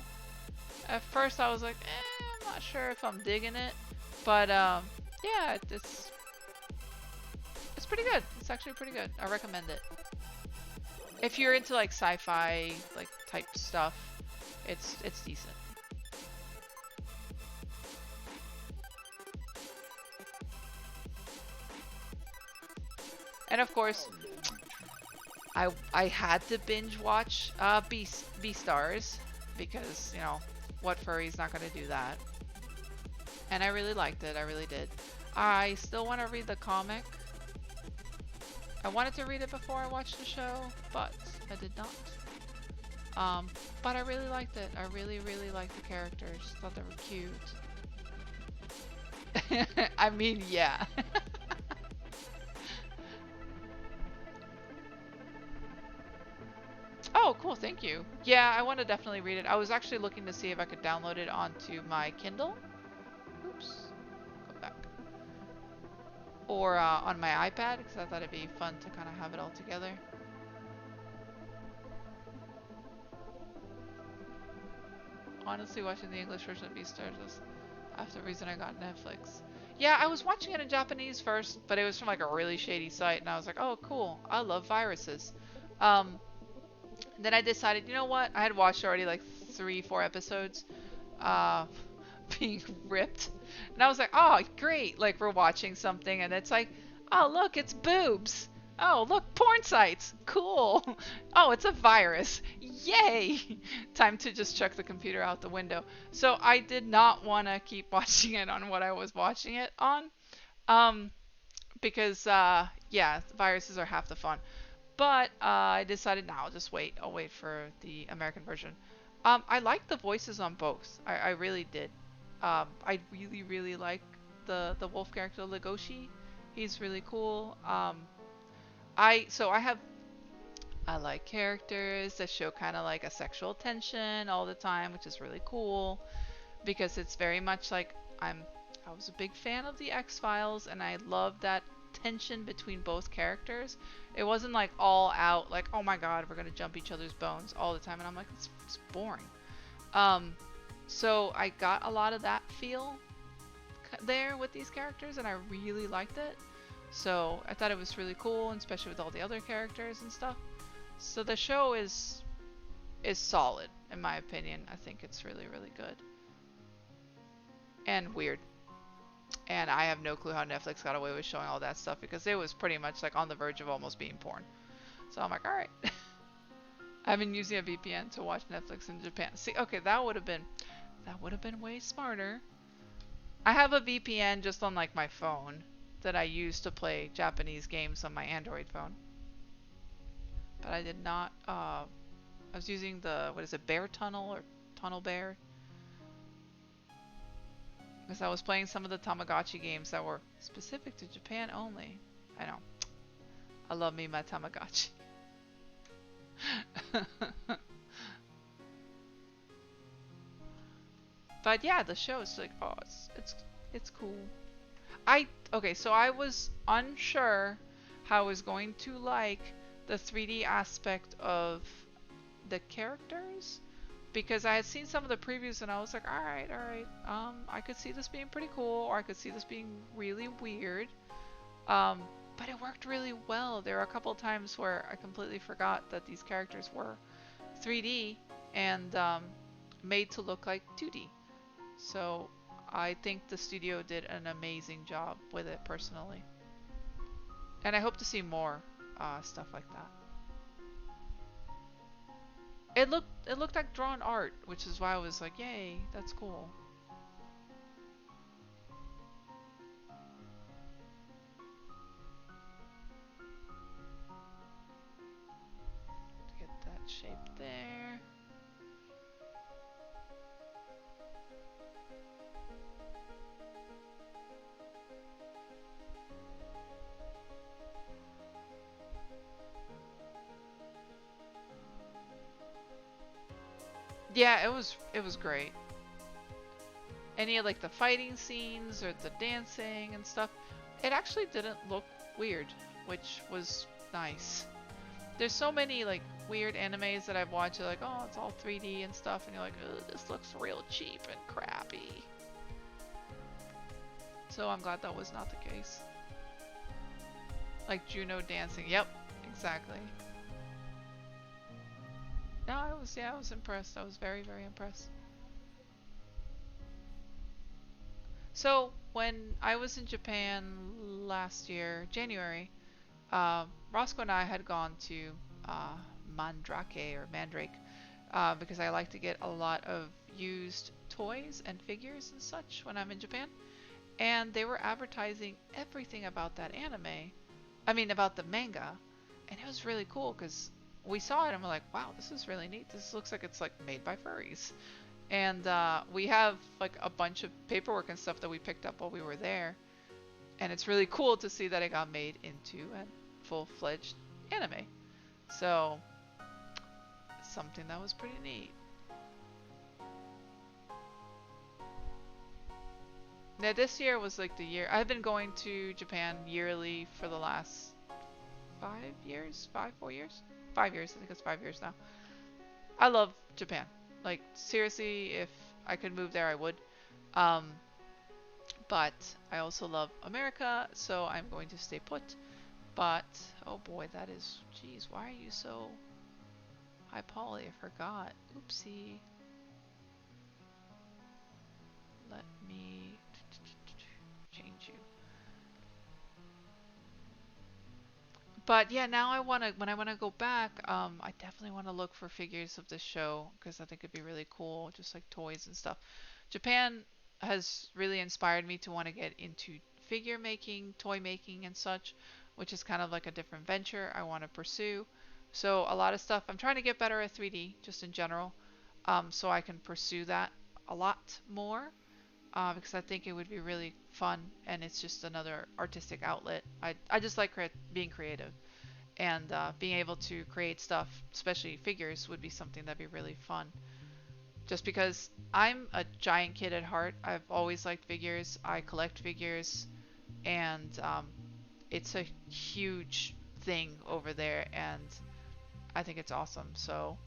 At first I was like, I'm not sure if I'm digging it. But yeah, it's pretty good. It's actually pretty good. I recommend it. If you're into like sci-fi like type stuff, it's decent. And of course, I had to binge watch Beastars because, you know, what furry's not gonna do that? And I really liked it. I really did. I still want to read the comic. I wanted to read it before I watched the show, but I did not. But I really liked it. I really, really liked the characters. Thought they were cute. I mean, yeah. Oh, cool. Thank you. Yeah, I want to definitely read it. I was actually looking to see if I could download it onto my Kindle. Oops. Go back. Or on my iPad, because I thought it'd be fun to kind of have it all together. Honestly, watching the English version of Beastars was half the reason I got Netflix. Yeah, I was watching it in Japanese first, but it was from like a really shady site, and I was like, oh, cool. I love viruses. Then I decided, you know what? I had watched already like 3-4 episodes being ripped. And I was like, oh, great. Like, we're watching something and it's like, oh, look, it's boobs. Oh, look, porn sites. Cool. Oh, it's a virus. Yay. Time to just chuck the computer out the window. So I did not want to keep watching it on what I was watching it on. Um, because yeah, viruses are half the fun. But I decided, now I'll just wait. I'll wait for the American version. I like the voices on both. I really did. I really, really like the wolf character Legoshi. He's really cool. I like characters that show kind of like a sexual tension all the time, which is really cool because it's very much like I was a big fan of the X-Files and I love that tension between both characters. It wasn't like all out like, oh my god, we're gonna jump each other's bones all the time, and I'm like, it's boring. Um, so I got a lot of that feel there with these characters, and I really liked it. So I thought it was really cool, and especially with all the other characters and stuff. So the show is solid in my opinion. I think it's really, really good and weird. And I have no clue how Netflix got away with showing all that stuff because it was pretty much like on the verge of almost being porn. So I'm like, all right. I've been using a VPN to watch Netflix in Japan. See, okay, that would have been way smarter. I have a VPN just on like my phone that I use to play Japanese games on my Android phone. But I did not I was using the, what is it, Bear Tunnel or Tunnel Bear? Because I was playing some of the Tamagotchi games that were specific to Japan only. I know. I love me my Tamagotchi. But yeah, the show is like, oh, it's cool. Okay, so I was unsure how I was going to like the 3D aspect of the characters because I had seen some of the previews and I was like, all right, I could see this being pretty cool, or I could see this being really weird. But it worked really well. There were a couple of times where I completely forgot that these characters were 3D and made to look like 2D. So I think the studio did an amazing job with it personally. And I hope to see more stuff like that. It looked like drawn art, which is why I was like, yay, that's cool. Get that shape there. Yeah, it was great. Any of like the fighting scenes or the dancing and stuff, it actually didn't look weird, which was nice. There's so many like weird animes that I've watched, like, oh, it's all 3D and stuff, and you're like, oh, this looks real cheap and crappy. So I'm glad that was not the case. Like Juno dancing, yep, exactly. No, I was impressed. I was very, very impressed. So when I was in Japan last year, January, Roscoe and I had gone to uh, Mandrake, because I like to get a lot of used toys and figures and such when I'm in Japan. And they were advertising everything about that anime. I mean, about the manga. And it was really cool because we saw it and we're like, wow, this is really neat. This looks like it's like made by furries. And we have like a bunch of paperwork and stuff that we picked up while we were there. And it's really cool to see that it got made into a full-fledged anime. So, something that was pretty neat. Now this year was like the year I've been going to Japan yearly for the last 5 years, 4 years, 5 years. I think it's 5 years now. I love Japan. Like seriously, if I could move there, I would. Um, but I also love America, so I'm going to stay put. But oh boy, that is, geez, why are you so high poly? I forgot. Oopsie. Let me change you. But yeah, now I want to, when I want to go back, I definitely want to look for figures of this show because I think it'd be really cool, just like toys and stuff. Japan has really inspired me to want to get into figure making, toy making, and such, which is kind of like a different venture I want to pursue. So a lot of stuff, I'm trying to get better at 3D just in general, so I can pursue that a lot more. Because I think it would be really fun and it's just another artistic outlet. I just like being creative and being able to create stuff, especially figures, would be something that'd be really fun. Just because I'm a giant kid at heart, I've always liked figures. I collect figures, and it's a huge thing over there, and I think it's awesome. So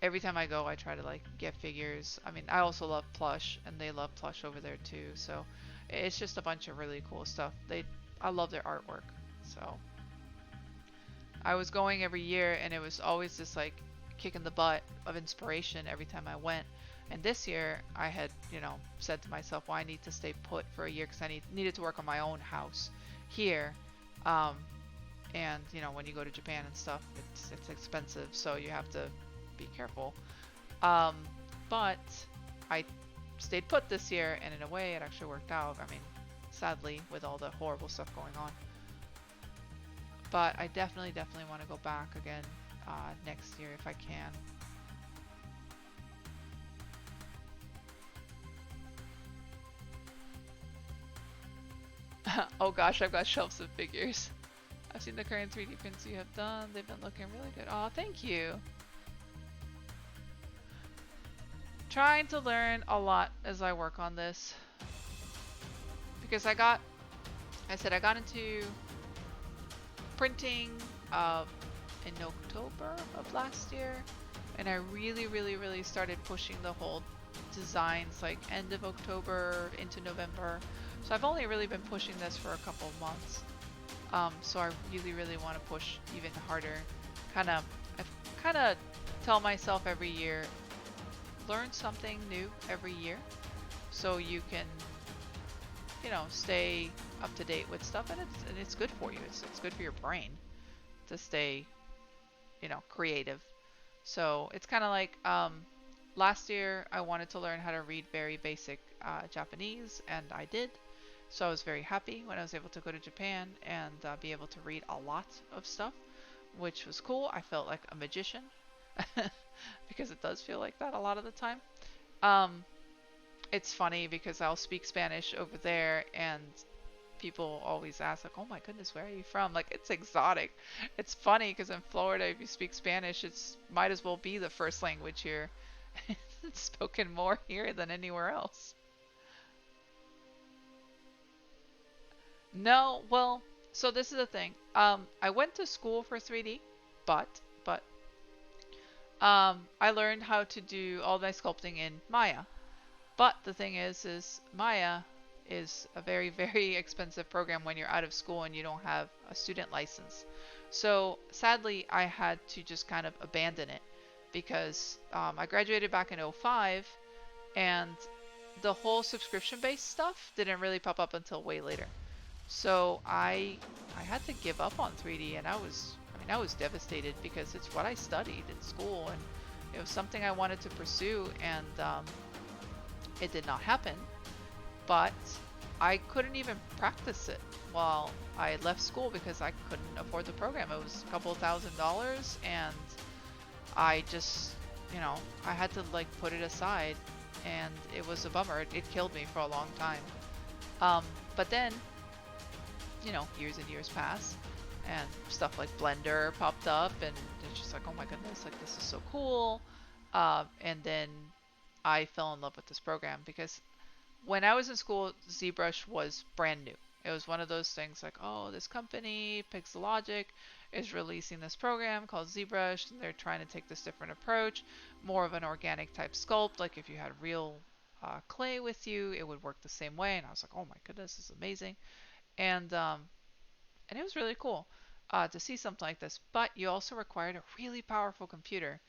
every time I go, I try to like get figures. I mean, I also love plush, and they love plush over there too. So it's just a bunch of really cool stuff. I love their artwork. So I was going every year, and it was always this like kick in the butt of inspiration every time I went. And this year, I had, said to myself, well, I need to stay put for a year because I needed to work on my own house here. Um, and when you go to Japan and stuff, it's expensive, so you have to be careful. Um, but I stayed put this year, and in a way, it actually worked out. I mean, sadly, with all the horrible stuff going on. But I definitely want to go back again next year if I can. Oh gosh, I've got shelves of figures. I've seen the current 3D prints you have done. They've been looking really good. Oh, thank you. Trying to learn a lot as I work on this. Because I got into printing in October of last year, and I really started pushing the whole designs like end of October into November. So I've only really been pushing this for a couple of months. So I really want to push even harder. I kind of tell myself every year, learn something new every year, so you can, stay up to date with stuff, and it's good for you. It's good for your brain to stay, creative. So it's kind of like last year I wanted to learn how to read very basic Japanese, and I did. So I was very happy when I was able to go to Japan and be able to read a lot of stuff, which was cool. I felt like a magician because it does feel like that a lot of the time. Um, it's funny because I'll speak Spanish over there, and people always ask like, "Oh my goodness, where are you from?" Like, it's exotic. It's funny because in Florida, if you speak Spanish, it's might as well be the first language here. It's spoken more here than anywhere else. No, well, so this is the thing. I went to school for 3D, but I learned how to do all my sculpting in Maya. But the thing is Maya is a very expensive program when you're out of school and you don't have a student license. So sadly, I had to just kind of abandon it because I graduated back in '05, and the whole subscription-based stuff didn't really pop up until way later. So I had to give up on 3D, and I was devastated because it's what I studied in school, and it was something I wanted to pursue, and it did not happen. But I couldn't even practice it while I left school because I couldn't afford the program. It was a couple of $1,000s, and I just, I had to like put it aside, and it was a bummer. It killed me for a long time. But then, years and years pass, and stuff like Blender popped up, and it's just like, oh my goodness, like this is so cool. And then I fell in love with this program because when I was in school, ZBrush was brand new. It was one of those things like, oh, this company, Pixelogic, is releasing this program called ZBrush, and they're trying to take this different approach, more of an organic type sculpt. Like if you had real clay with you, it would work the same way. And I was like, oh my goodness, this is amazing. And it was really cool to see something like this. But you also required a really powerful computer.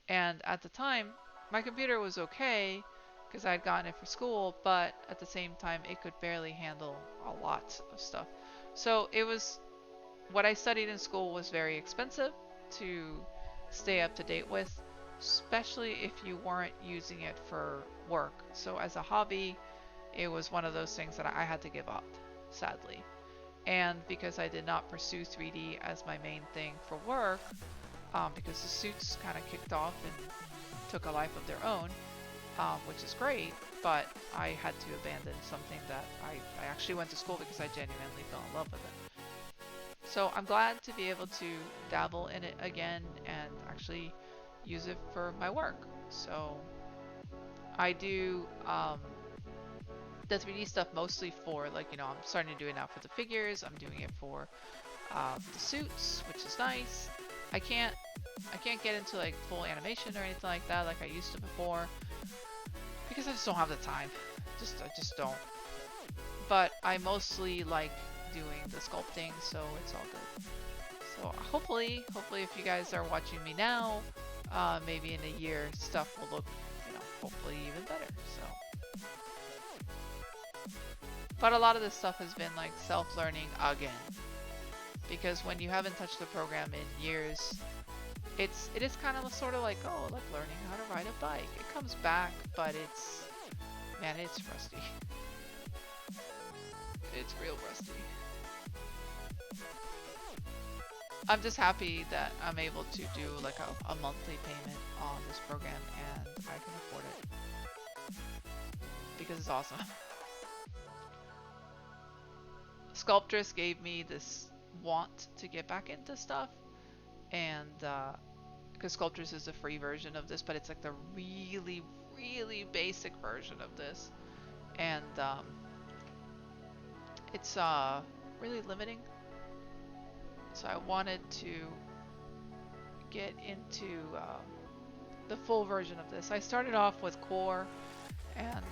And at the time, my computer was okay because I had gotten it for school, but at the same time, it could barely handle a lot of stuff. So it was what I studied in school was very expensive to stay up to date with, especially if you weren't using it for work. So as a hobby, it was one of those things that I had to give up, sadly. And because I did not pursue 3D as my main thing for work, because the suits kind of kicked off and took a life of their own, which is great, but I had to abandon something that I actually went to school because I genuinely fell in love with it. So I'm glad to be able to dabble in it again and actually use it for my work. So I do the 3D stuff mostly for, like, I'm starting to do it now for the figures. I'm doing it for the suits, which is nice. I can't get into like full animation or anything like that like I used to before because I just don't have the time. I just don't. But I mostly like doing the sculpting, so it's all good. So hopefully if you guys are watching me now, maybe in a year stuff will look, hopefully even better. So, but a lot of this stuff has been like self-learning again, because when you haven't touched the program in years, it is kind of sort of like, oh, like learning how to ride a bike. It comes back, but it's rusty. It's real rusty. I'm just happy that I'm able to do like a monthly payment on this program, and I can afford it because it's awesome. Sculptress gave me this want to get back into stuff, and because Sculptress is a free version of this, but it's like the really, really basic version of this, and it's really limiting. So I wanted to get into the full version of this. I started off with Core, and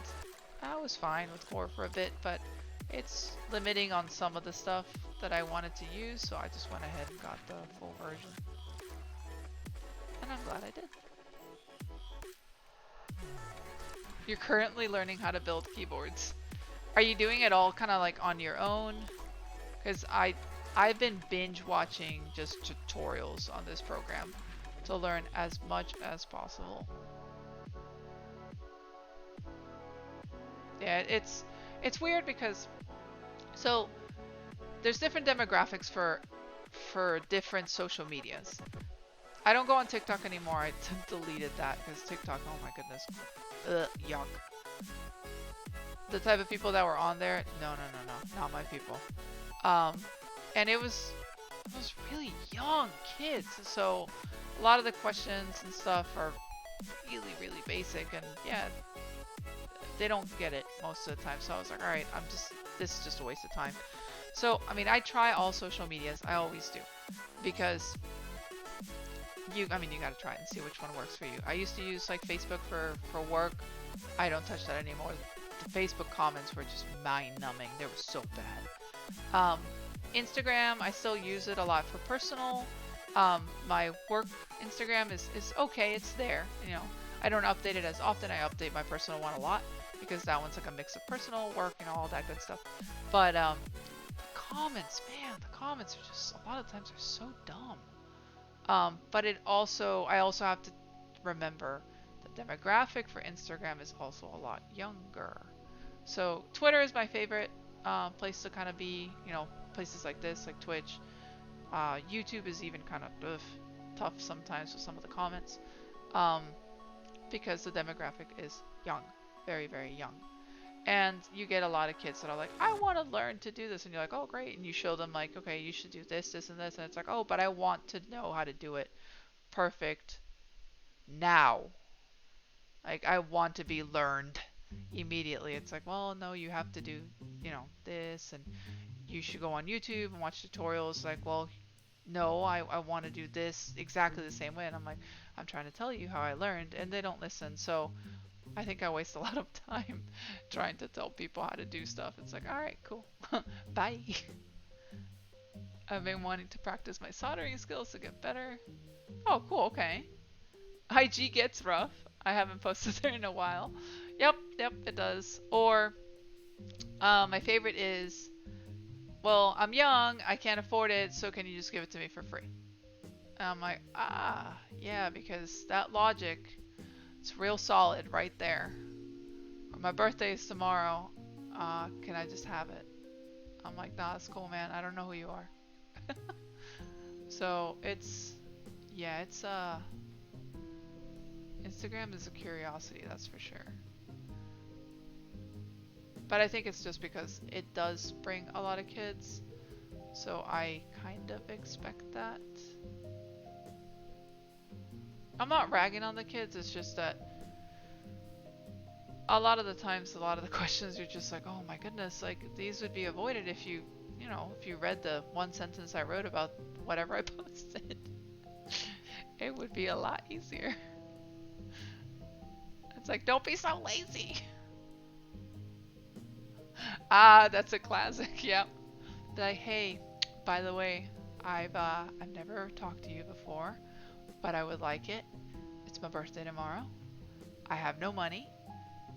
I was fine with Core for a bit, but it's limiting on some of the stuff that I wanted to use, so I just went ahead and got the full version. And I'm glad I did. You're currently learning how to build keyboards. Are you doing it all kind of like on your own? Because I've been binge watching just tutorials on this program to learn as much as possible. Yeah, it's weird because so there's different demographics for different social medias. I don't go on TikTok anymore. I deleted that because TikTok, oh my goodness. Ugh, yuck. The type of people that were on there, no, not my people. And it was really young kids, so a lot of the questions and stuff are really, really basic, and yeah, they don't get it most of the time. So I was like, all right, this is just a waste of time. So I mean, I try all social medias. I always do, because you gotta try it and see which one works for you. I used to use like Facebook for work. I don't touch that anymore. The Facebook comments were just mind-numbing. They were so bad. Instagram, I still use it a lot for personal. My work Instagram is okay. It's there. I don't update it as often. I update my personal one a lot because that one's like a mix of personal, work, all that good stuff. But the comments, man, the comments are just a lot of times are so dumb. But I also have to remember the demographic for Instagram is also a lot younger. So Twitter is my favorite place to kind of be, places like this, like Twitch. YouTube is even kind of tough sometimes with some of the comments, because the demographic is young, very, very young. And you get a lot of kids that are like, I want to learn to do this. And you're like, oh, great. And you show them like, okay, you should do this, this, and this. And it's like, oh, but I want to know how to do it perfect now. Like, I want to be learned immediately. It's like, well, no, you have to do, this, and you should go on YouTube and watch tutorials. Like, well, no, I want to do this exactly the same way. And I'm like, I'm trying to tell you how I learned, and they don't listen. So I think I waste a lot of time trying to tell people how to do stuff. It's like, all right, cool. Bye. I've been wanting to practice my soldering skills to get better. Oh, cool. Okay. IG gets rough. I haven't posted there in a while. Yep, it does. Or my favorite is well, I'm young, I can't afford it, so can you just give it to me for free? And I'm like, ah, yeah, because that logic, it's real solid right there. Or my birthday is tomorrow, can I just have it? I'm like, nah, that's cool, man. I don't know who you are. So it's, yeah, it's, Instagram is a curiosity, that's for sure. But I think it's just because it does bring a lot of kids. So I kind of expect that. I'm not ragging on the kids, it's just that a lot of the times, a lot of the questions you're just like, oh my goodness, like these would be avoided if you, you know, if you read the one sentence I wrote about whatever I posted. It would be a lot easier. It's like, don't be so lazy. Ah, that's a classic, yep. Like, hey, by the way, I've never talked to you before, but I would like it. It's my birthday tomorrow. I have no money,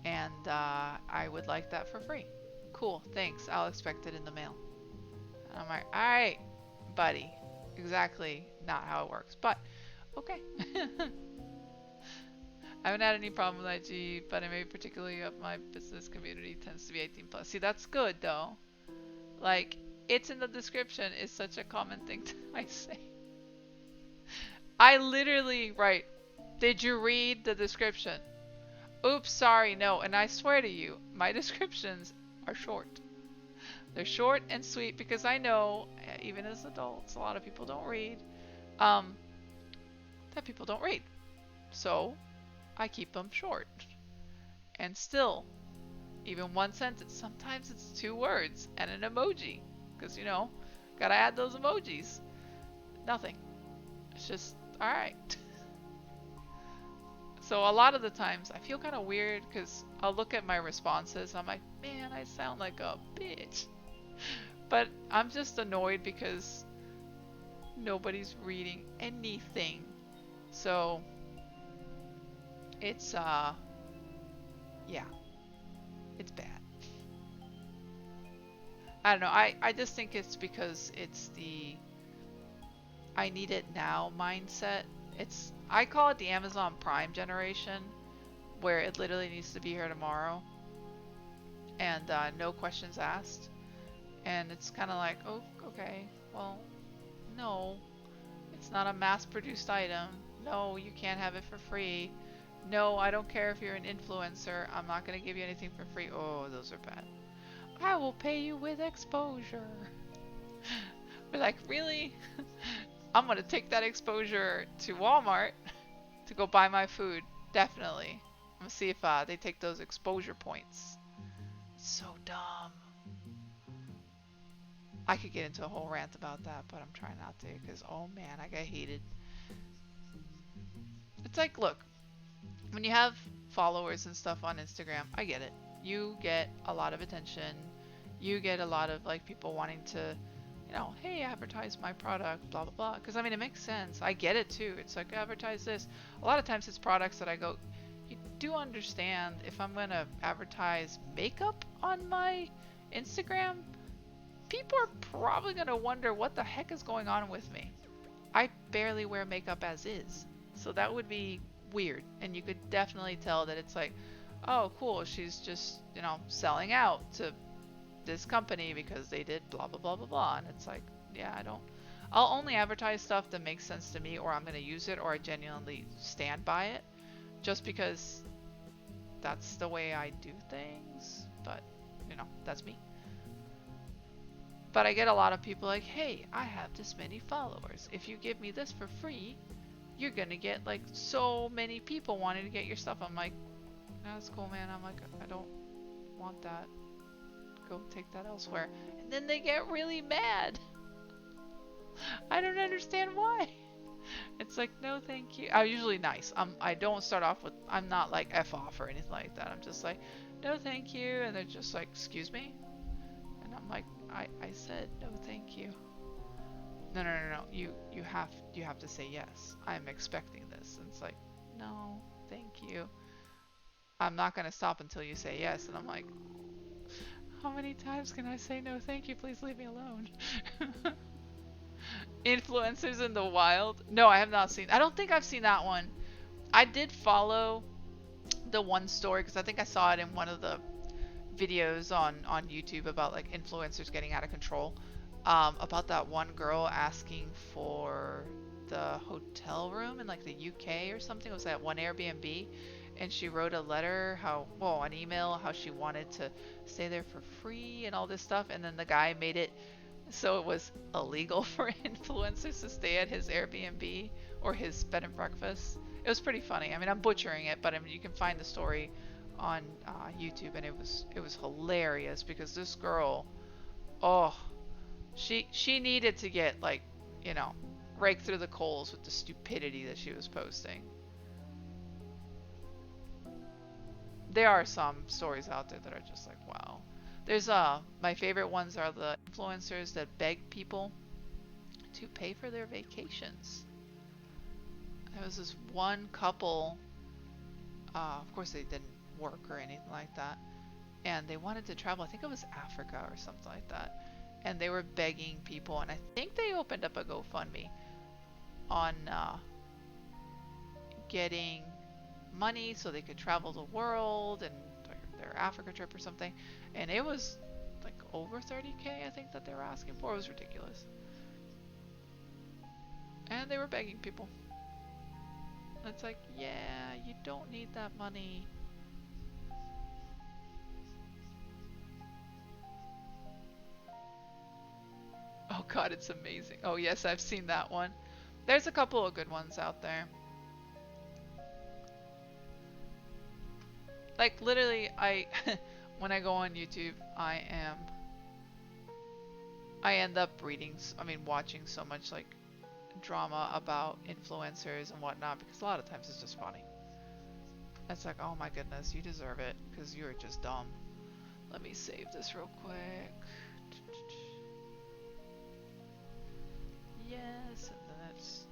and I would like that for free. Cool, thanks. I'll expect it in the mail. And I'm like, all right, buddy. Exactly not how it works, but okay. I haven't had any problem with IG, but I may particularly of my business community tends to be 18 plus. See, that's good though. Like, it's in the description is such a common thing I say. I literally write, did you read the description? Oops, sorry, no. And I swear to you, my descriptions are short. They're short and sweet because I know, even as adults, a lot of people don't read. That people don't read. So I keep them short. And still, even one sentence, sometimes it's 2 words and an emoji. Because, you know, gotta add those emojis. Nothing. It's just, alright. So a lot of the times I feel kind of weird because I'll look at my responses. I'm like, man, I sound like a bitch. But I'm just annoyed because nobody's reading anything. So it's, yeah, it's bad. I don't know. I just think it's because it's the I need it now mindset. I call it the Amazon Prime generation, where it literally needs to be here tomorrow, and no questions asked. And it's kind of like, oh, okay, well, no, it's not a mass-produced item. No, you can't have it for free. No, I don't care if you're an influencer. I'm not going to give you anything for free. Oh, those are bad. I will pay you with exposure. But like, really? I'm going to take that exposure to Walmart to go buy my food. Definitely. I'm going to see if they take those exposure points. So dumb. I could get into a whole rant about that, but I'm trying not to because, oh man, I get heated. It's like, look, when you have followers and stuff on Instagram, I get it. You get a lot of attention. You get a lot of like people wanting to, you know, hey, advertise my product, blah, blah, blah. Because I mean, it makes sense. I get it too. It's like, advertise this. A lot of times it's products that I go, you do understand if I'm going to advertise makeup on my Instagram, people are probably going to wonder what the heck is going on with me. I barely wear makeup as is. So that would be weird. And you could definitely tell that it's like, oh, cool, she's just, you know, selling out to this company because they did blah, blah, blah, blah, blah. And it's like, yeah, I'll only advertise stuff that makes sense to me, or I'm going to use it, or I genuinely stand by it just because that's the way I do things. But, you know, that's me. But I get a lot of people like, hey, I have this many followers. If you give me this for free, you're gonna get like so many people wanting to get your stuff. I'm like, no, that's cool, man. I'm like, I don't want that. Go take that elsewhere. And then they get really mad. I don't understand why. It's like, no, thank you. I'm usually nice. I don't start off with, I'm not like F off or anything like that. I'm just like, no, thank you. And they're just like, excuse me? And I'm like, I said no thank you. No. You have to say yes. I'm expecting this. And it's like, no, thank you. I'm not gonna stop until you say yes. And I'm like, How many times can I say no thank you, please leave me alone? Influencers in the wild? No, I have not seen. I don't think I've seen that one. I did follow the one story because I think I saw it in one of the videos on YouTube about like influencers getting out of control. About that one girl asking for the hotel room in like the UK or something. It was that one Airbnb, and she wrote a letter, an email, how she wanted to stay there for free and all this stuff, and then the guy made it so it was illegal for influencers to stay at his Airbnb or his bed and breakfast. It was pretty funny. I mean, I'm butchering it, but I mean, you can find the story on YouTube, and it was hilarious because this girl, oh, she needed to get like, you know, rake through the coals with the stupidity that she was posting. There are some stories out there that are just like, wow. There's my favorite ones are the influencers that beg people to pay for their vacations. There was this one couple, of course they didn't work or anything like that, and they wanted to travel. I think it was Africa or something like that, and they were begging people, and I think they opened up a GoFundMe on getting money so they could travel the world and their Africa trip or something, and it was like over 30K I think that they were asking for. It was ridiculous, and they were begging people. It's like, yeah, you don't need that money. Oh god, it's amazing. Oh yes, I've seen that one. There's a couple of good ones out there. Like literally, when I go on YouTube, I end up watching so much like drama about influencers and whatnot because a lot of times it's just funny. It's like, oh my goodness, you deserve it because you're just dumb. Let me save this real quick. Yes, and then that's...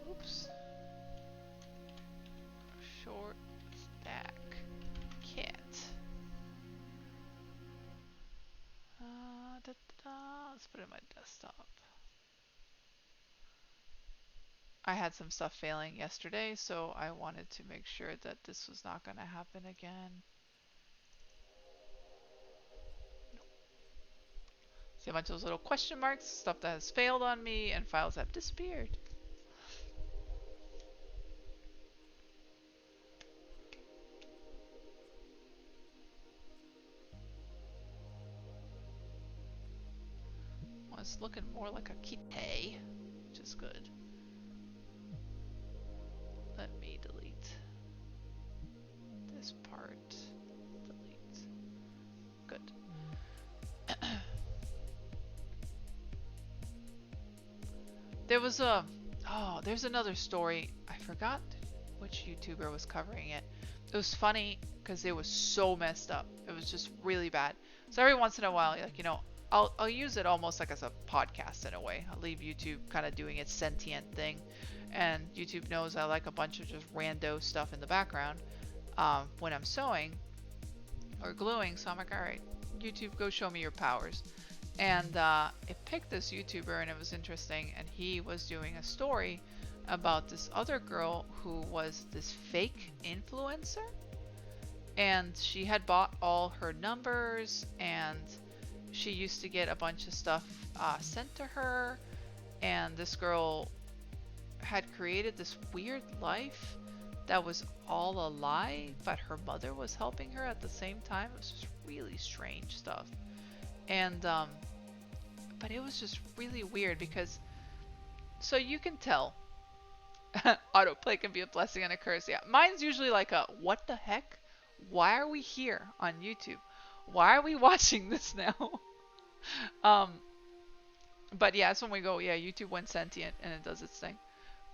Oops. Short stack cat. Let's put it in my desktop. I had some stuff failing yesterday, so I wanted to make sure that this was not going to happen again. See a bunch of those little question marks, stuff that has failed on me, and files have disappeared. Well, it's looking more like a kite, which is good. Let me delete this part. Delete. Good. There was there's another story. I forgot which YouTuber was covering it. It was funny because it was so messed up. It was just really bad. So every once in a while, like, you know, I'll use it almost like as a podcast in a way. I'll leave YouTube kind of doing its sentient thing. And YouTube knows I like a bunch of just rando stuff in the background when I'm sewing or gluing. So I'm like, all right, YouTube, go show me your powers. And it picked this YouTuber, and it was interesting. And he was doing a story about this other girl who was this fake influencer. And she had bought all her numbers, and she used to get a bunch of stuff sent to her. And this girl had created this weird life that was all a lie, but her mother was helping her at the same time. It was just really strange stuff. And but it was just really weird because, so you can tell autoplay can be a blessing and a curse. Yeah, mine's usually like a what the heck? Why are we here on YouTube? Why are we watching this now? But yeah, that's when we go, yeah, YouTube went sentient and it does its thing.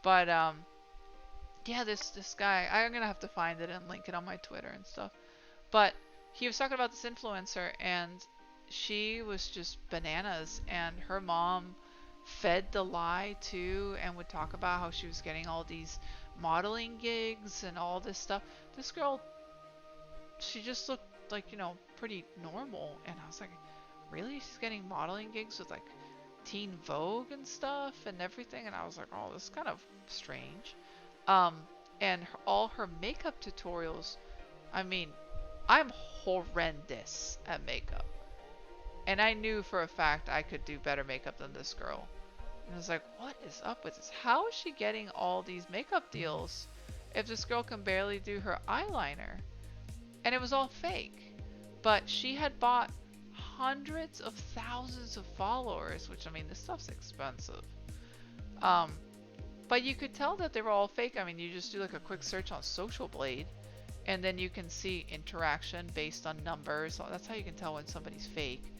But yeah, this guy, I'm gonna have to find it and link it on my Twitter and stuff. But he was talking about this influencer, and she was just bananas, and her mom fed the lie too, and would talk about how she was getting all these modeling gigs and all this stuff. This girl, she just looked like, pretty normal. And I was like, really? She's getting modeling gigs with like Teen Vogue and stuff and everything. And I was like, oh, this is kind of strange. Um, and all her makeup tutorials, I mean, I'm horrendous at makeup. And I knew for a fact I could do better makeup than this girl. And I was like, what is up with this? How is she getting all these makeup deals if this girl can barely do her eyeliner? And it was all fake. But she had bought hundreds of thousands of followers, which, I mean, this stuff's expensive. But you could tell that they were all fake. I mean, you just do like a quick search on Social Blade, and then you can see interaction based on numbers. So that's how you can tell when somebody's fake,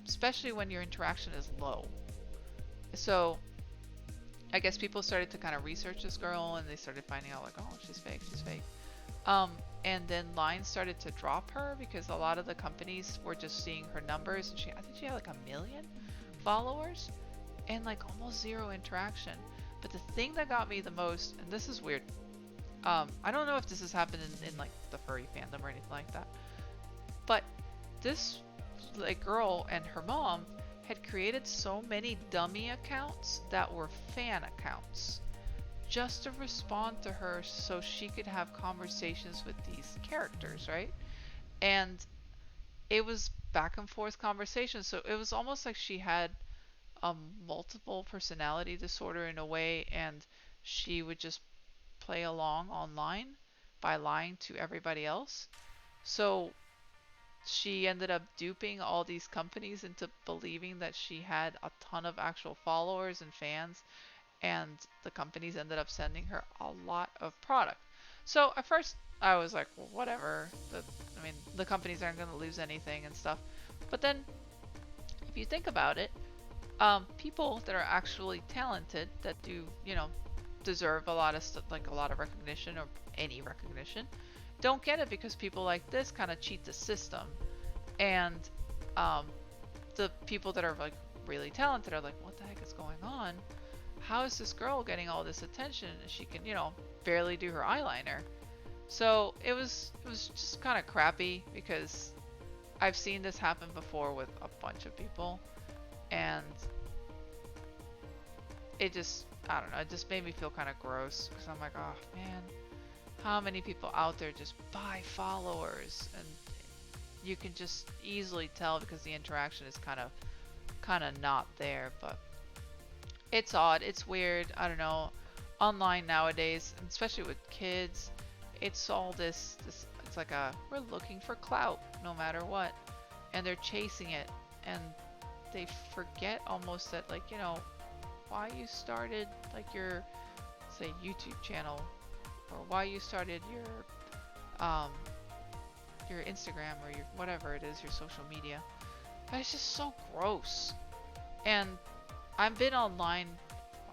especially when your interaction is low. So I guess people started to kind of research this girl, and they started finding out like, oh, she's fake, she's fake. And then lines started to drop her because a lot of the companies were just seeing her numbers, and I think she had like 1 million followers and like almost zero interaction. But the thing that got me the most, and this is weird, I don't know if this has happened in like the furry fandom or anything like that, but this like girl and her mom had created so many dummy accounts that were fan accounts just to respond to her so she could have conversations with these characters, right? And it was back and forth conversations, so it was almost like she had a multiple personality disorder in a way, and she would just play along online by lying to everybody else. So she ended up duping all these companies into believing that she had a ton of actual followers and fans, and the companies ended up sending her a lot of product. So at first I was like, well, whatever. I mean, the companies aren't going to lose anything and stuff. But then if you think about it, people that are actually talented, that do, deserve a lot of stuff, like a lot of recognition or any recognition, don't get it because people like this kind of cheat the system. And the people that are like really talented are like, what the heck is going on? How is this girl getting all this attention and she can, barely do her eyeliner? So it was just kind of crappy because I've seen this happen before with a bunch of people, and it just, I don't know, it just made me feel kind of gross because I'm like, oh man, how many people out there just buy followers? And you can just easily tell because the interaction is kind of not there. But it's odd, it's weird, I don't know. Online nowadays, especially with kids, it's all this it's like we're looking for clout no matter what, and they're chasing it, and they forget almost that, like, why you started like your, say, YouTube channel, or why you started your Instagram or your whatever it is, your social media. But it's just so gross. And I've been online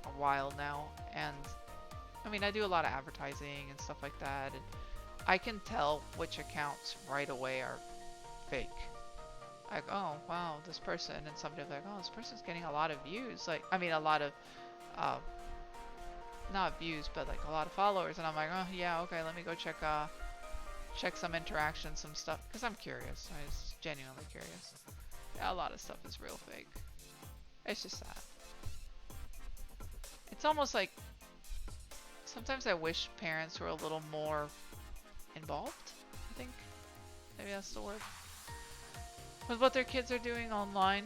a while now, and I mean, I do a lot of advertising and stuff like that, and I can tell which accounts right away are fake. Like, oh wow, this person, and somebody will be like, oh, this person's getting a lot of views, like, I mean, a lot of not views, but like a lot of followers, and I'm like, oh yeah, okay, let me go check some interaction, some stuff, because I'm curious. I'm just genuinely curious. Yeah, a lot of stuff is real fake. It's just sad. It's almost like sometimes I wish parents were a little more involved, I think. Maybe that's the word. With what their kids are doing online.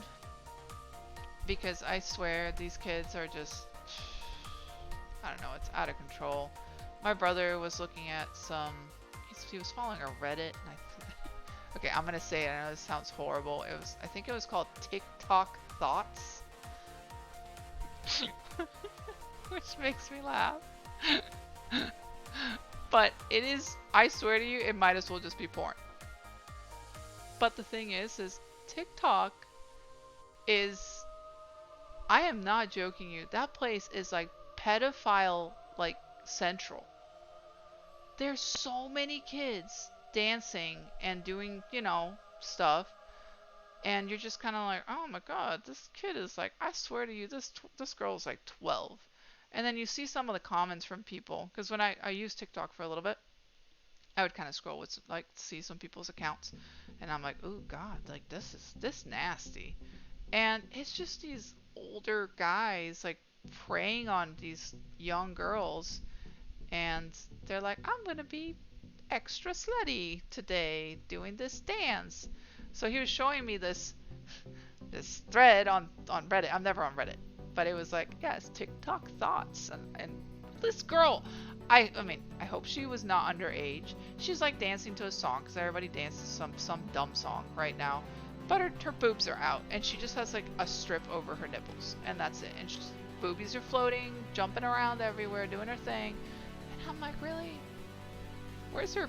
Because I swear these kids are just, I don't know, it's out of control. My brother was looking at he was following a Reddit, and okay, I'm gonna say it, I know this sounds horrible. I think it was called TikTok Thoughts. Which makes me laugh. But it is, I swear to you, it might as well just be porn. But the thing is TikTok is, I am not joking you, that place is like pedophile, like, central. There's so many kids dancing and doing, stuff, and you're just kind of like, oh my god, this kid is like, I swear to you, this girl is like 12. And then you see some of the comments from people, because when I used TikTok for a little bit, I would kind of scroll with like see some people's accounts, and I'm like, oh God, like this nasty. And it's just these older guys like preying on these young girls, and they're like, I'm gonna be extra slutty today doing this dance. So he was showing me this thread on Reddit. I'm never on Reddit, but it was like, yes, TikTok thoughts, and this girl, I mean, I hope she was not underage. She's like dancing to a song because everybody dances some dumb song right now, but her boobs are out, and she just has like a strip over her nipples, and that's it. And she's, boobies are floating, jumping around everywhere, doing her thing, and I'm like, really? Where's her?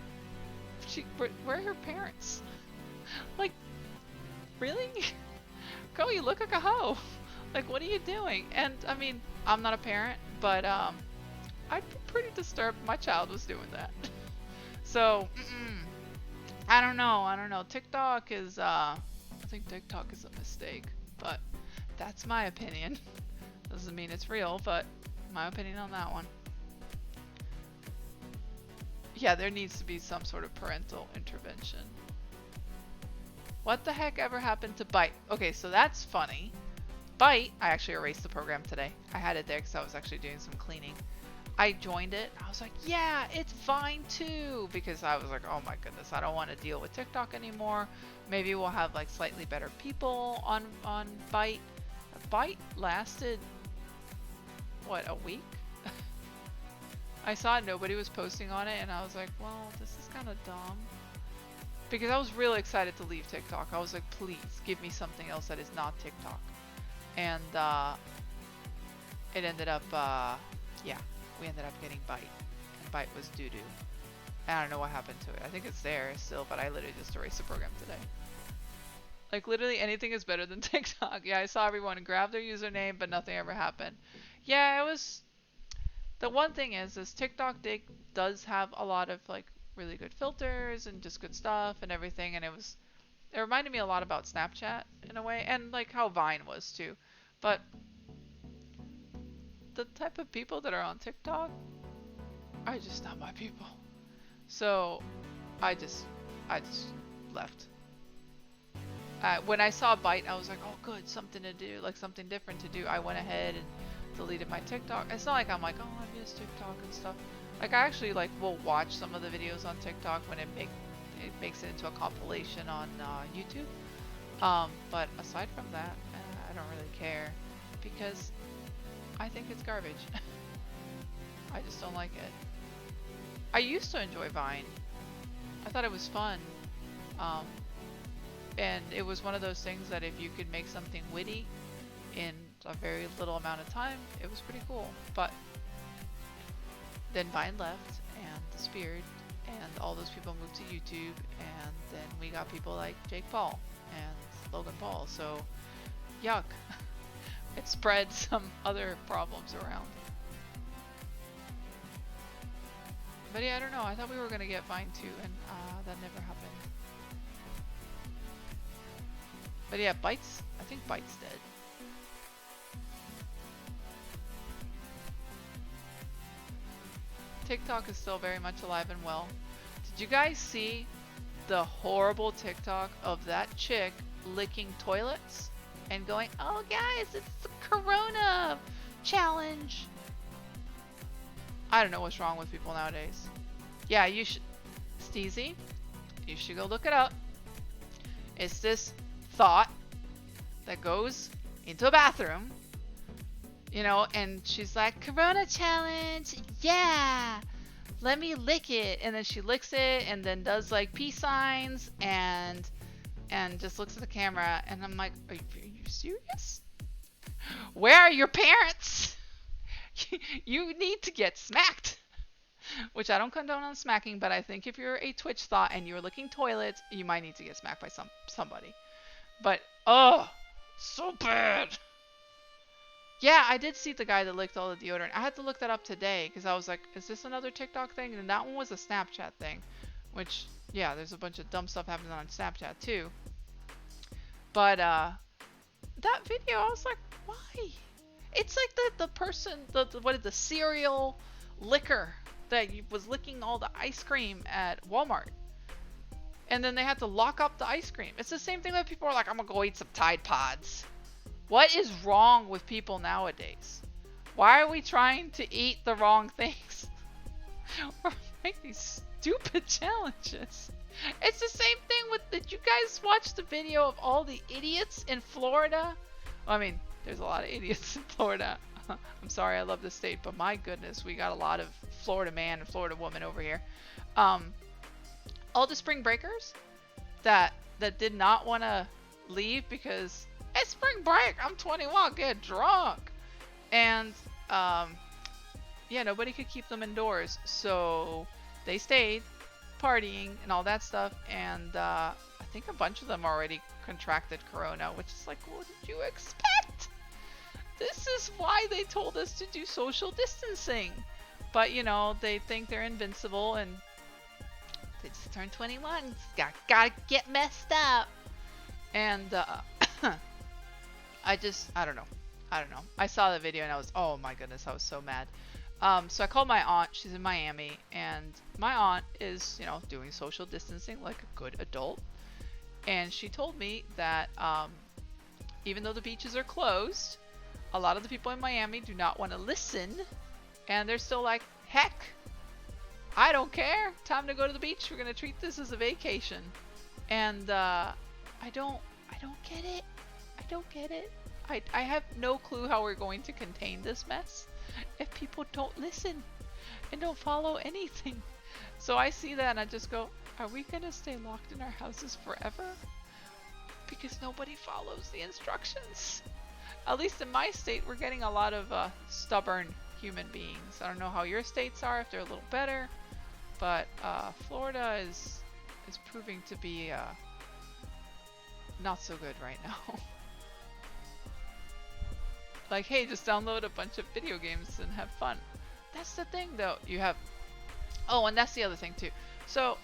Where are her parents? Like, really? Girl, you look like a hoe. Like, what are you doing? And I mean, I'm not a parent, but I'd be pretty disturbed if my child was doing that. So, I don't know. TikTok is, I think TikTok is a mistake, but that's my opinion. Doesn't mean it's real, but my opinion on that one. Yeah, there needs to be some sort of parental intervention. What the heck ever happened to Byte? Okay, so that's funny. Byte, I actually erased the program today. I had it there because I was actually doing some cleaning. I joined it. I was like, yeah, it's Vine too. Because I was like, oh my goodness, I don't want to deal with TikTok anymore. Maybe we'll have like slightly better people on Byte. Byte lasted, what, a week? I saw nobody was posting on it, and I was like, well, this is kind of dumb. Because I was really excited to leave TikTok. I was like, please, give me something else that is not TikTok. And it ended up, yeah, we ended up getting Byte. And Byte was doo-doo. And I don't know what happened to it. I think it's there still, but I literally just erased the program today. Like, literally anything is better than TikTok. Yeah, I saw everyone grab their username, but nothing ever happened. Yeah, it was... The one thing is TikTok does have a lot of like really good filters and just good stuff and everything, and it reminded me a lot about Snapchat in a way, and like how Vine was too. But the type of people that are on TikTok are just not my people. So I just left. When I saw Byte, I was like, oh good, something to do, like something different to do. I went ahead and deleted my TikTok. It's not like I'm like, oh, I miss TikTok and stuff. Like, I actually like will watch some of the videos on TikTok when it makes it into a compilation on YouTube. But aside from that, I don't really care because I think it's garbage. I just don't like it. I used to enjoy Vine. I thought it was fun. And it was one of those things that if you could make something witty in a very little amount of time, it was pretty cool. But then Vine left and disappeared, and all those people moved to YouTube, and then we got people like Jake Paul and Logan Paul. So yuck. It spread some other problems around. But yeah, I don't know. I thought we were gonna get Vine too, and that never happened. But yeah, I think Byte's dead. TikTok is still very much alive and well. Did you guys see the horrible TikTok of that chick licking toilets and going, oh guys, it's the Corona challenge? I don't know what's wrong with people nowadays. Yeah, you should, Steezy, you should go look it up. It's this thought that goes into a bathroom, you know, and she's like, Corona challenge, yeah, let me lick it. And then she licks it and then does like peace signs and just looks at the camera. And I'm like, are you serious? Where are your parents? You need to get smacked. Which I don't condone on smacking, but I think if you're a Twitch thought and you're licking toilets, you might need to get smacked by somebody. But, oh, so bad. Yeah, I did see the guy that licked all the deodorant. I had to look that up today because I was like, is this another TikTok thing? And that one was a Snapchat thing. Which, yeah, there's a bunch of dumb stuff happening on Snapchat too. But, that video, I was like, why? It's like the person, the serial licker that was licking all the ice cream at Walmart. And then they had to lock up the ice cream. It's the same thing that people are like, I'm gonna go eat some Tide Pods. What is wrong with people nowadays? Why are we trying to eat the wrong things? Or make these stupid challenges. It's the same thing with, did you guys watch the video of all the idiots in Florida? I mean, there's a lot of idiots in Florida. I'm sorry, I love the state, but my goodness, we got a lot of Florida man and Florida woman over here. All the spring breakers that did not want to leave because it's spring break, I'm 21, get drunk. And yeah, nobody could keep them indoors, so they stayed partying and all that stuff. And I think a bunch of them already contracted corona, which is like, what did you expect? This is why they told us to do social distancing. But you know, they think they're invincible, and they just turned 21. Gotta get messed up. And I don't know. I saw the video and I was, oh my goodness, I was so mad. So I called my aunt. She's in Miami, and my aunt is, you know, doing social distancing like a good adult. And she told me that even though the beaches are closed, a lot of the people in Miami do not want to listen, and they're still like, heck, I don't care. Time to go to the beach. We're gonna treat this as a vacation. And I don't get it. I don't get it. I have no clue how we're going to contain this mess if people don't listen and don't follow anything. So I see that and I just go, are we gonna stay locked in our houses forever? Because nobody follows the instructions. At least in my state, we're getting a lot of stubborn human beings. I don't know how your states are, if they're a little better, but Florida is proving to be not so good right now. Like, hey, just download a bunch of video games and have fun. That's the thing, though. You have... Oh, and that's the other thing, too. So,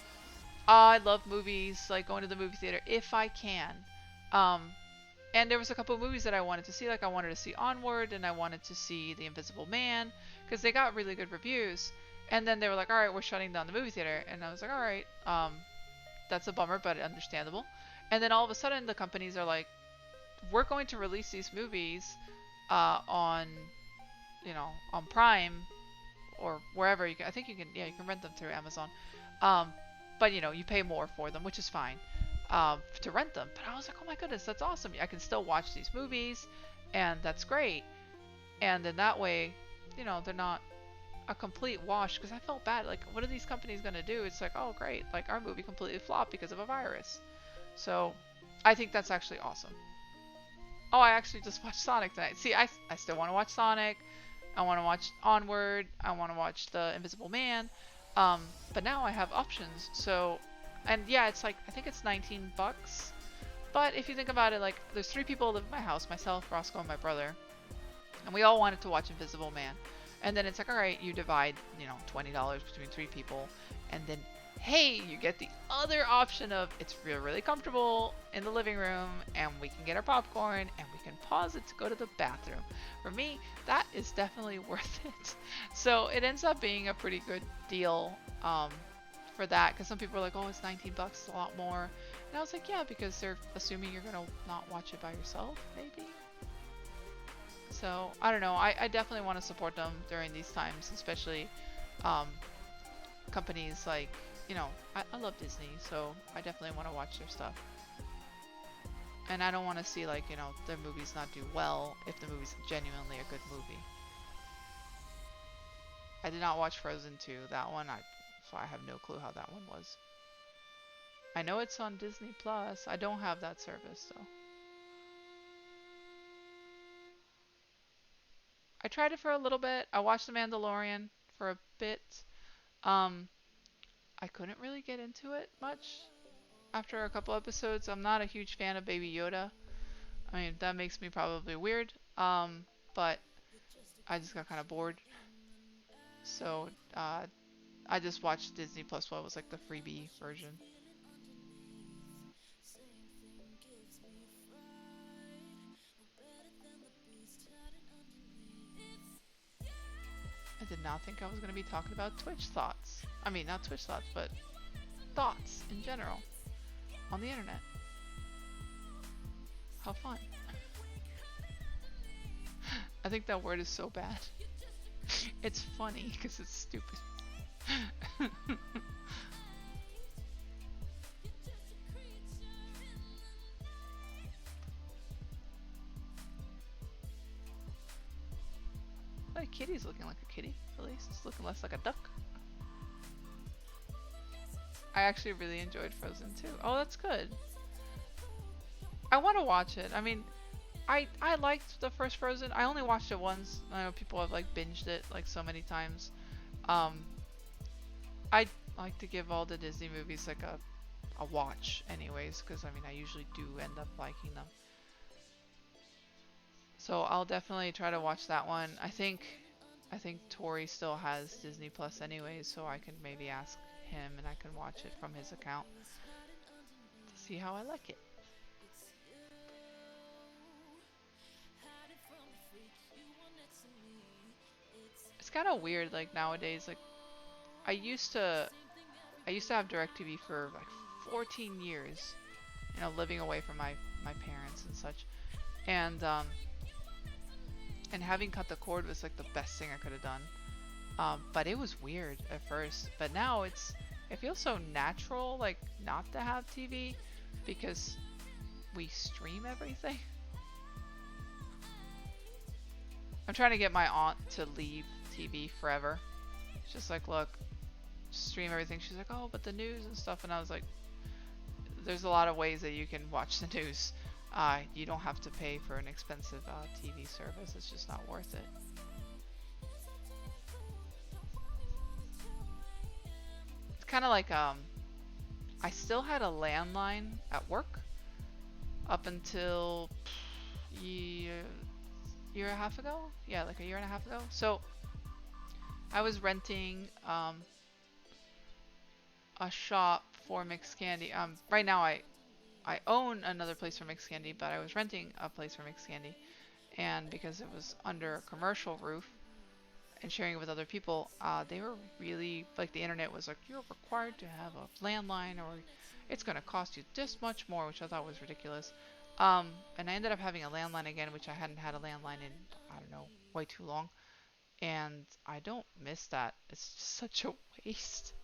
I love movies, like going to the movie theater if I can. And there was a couple of movies that I wanted to see. Like, I wanted to see Onward, and I wanted to see The Invisible Man, because they got really good reviews. And then they were like, alright, we're shutting down the movie theater. And I was like, alright, that's a bummer, but understandable. And then all of a sudden, the companies are like, we're going to release these movies on, you know, on Prime or wherever you can. I think you can, yeah, you can rent them through Amazon. But you know, you pay more for them, which is fine, to rent them. But I was like, oh my goodness, that's awesome. I can still watch these movies, and that's great. And then that way, you know, they're not a complete wash, because I felt bad. Like, what are these companies going to do? It's like, oh great, like our movie completely flopped because of a virus. So I think that's actually awesome. Oh, I actually just watched Sonic tonight. See, I still want to watch Sonic. I want to watch Onward. I want to watch The Invisible Man. But now I have options. So, and yeah, it's like, I think it's $19. But if you think about it, like, there's 3 people who live in my house, myself, Roscoe, and my brother. And we all wanted to watch Invisible Man. And then it's like, alright, you divide, you know, $20 between 3 people. And then, hey, you get the other option of it's really, really comfortable in the living room, and we can get our popcorn, and we can pause it to go to the bathroom. For me, that is definitely worth it. So it ends up being a pretty good deal for that, because some people are like, oh, it's $19, it's a lot more. And I was like, yeah, because they're assuming you're gonna not watch it by yourself, maybe. So I don't know. I definitely want to support them during these times, especially companies like, you know, I love Disney, so I definitely want to watch their stuff. And I don't want to see, like, you know, their movies not do well if the movie's genuinely a good movie. I did not watch Frozen 2, that one, so I have no clue how that one was. I know it's on Disney Plus. I don't have that service, though. I tried it for a little bit. I watched The Mandalorian for a bit. I couldn't really get into it much after a couple episodes. I'm not a huge fan of Baby Yoda. I mean, that makes me probably weird. But I just got kind of bored. So, I just watched Disney Plus what was like the freebie version. I did did not think I was going to be talking about Twitch thoughts. I mean, not Twitch thoughts, but thoughts in general on the internet. How fun. I think that word is so bad. It's funny because it's stupid. My kitty's looking like a kitty, at least. It's looking less like a duck. I actually really enjoyed Frozen 2. Oh, that's good. I want to watch it. I mean, I liked the first Frozen. I only watched it once. I know people have like binged it like so many times. I like to give all the Disney movies like a watch anyways, because I mean I usually do end up liking them. So I'll definitely try to watch that one. I think Tori still has Disney Plus anyways, so I can maybe ask him and I can watch it from his account to see how I like it. It's kind of weird like nowadays, like I used to have DirecTV for like 14 years, you know, living away from my parents and such, and having cut the cord was like the best thing I could have done. But it was weird at first, but now it feels so natural, like not to have TV because we stream everything. I'm trying to get my aunt to leave TV forever. She's just like, look, stream everything. She's like, oh, but the news and stuff. And I was like, there's a lot of ways that you can watch the news. You don't have to pay for an expensive TV service. It's just not worth it. It's kind of like I still had a landline at work up until year and a half ago. Yeah, like a year and a half ago. So I was renting a shop for mixed candy. Right now I own another place for mixed candy, but I was renting a place for mixed candy, and because it was under a commercial roof and sharing it with other people, they were really like, the internet was like, you're required to have a landline or it's going to cost you this much more, which I thought was ridiculous. And I ended up having a landline again, which I hadn't had a landline in, I don't know, way too long. And I don't miss that. It's just such a waste.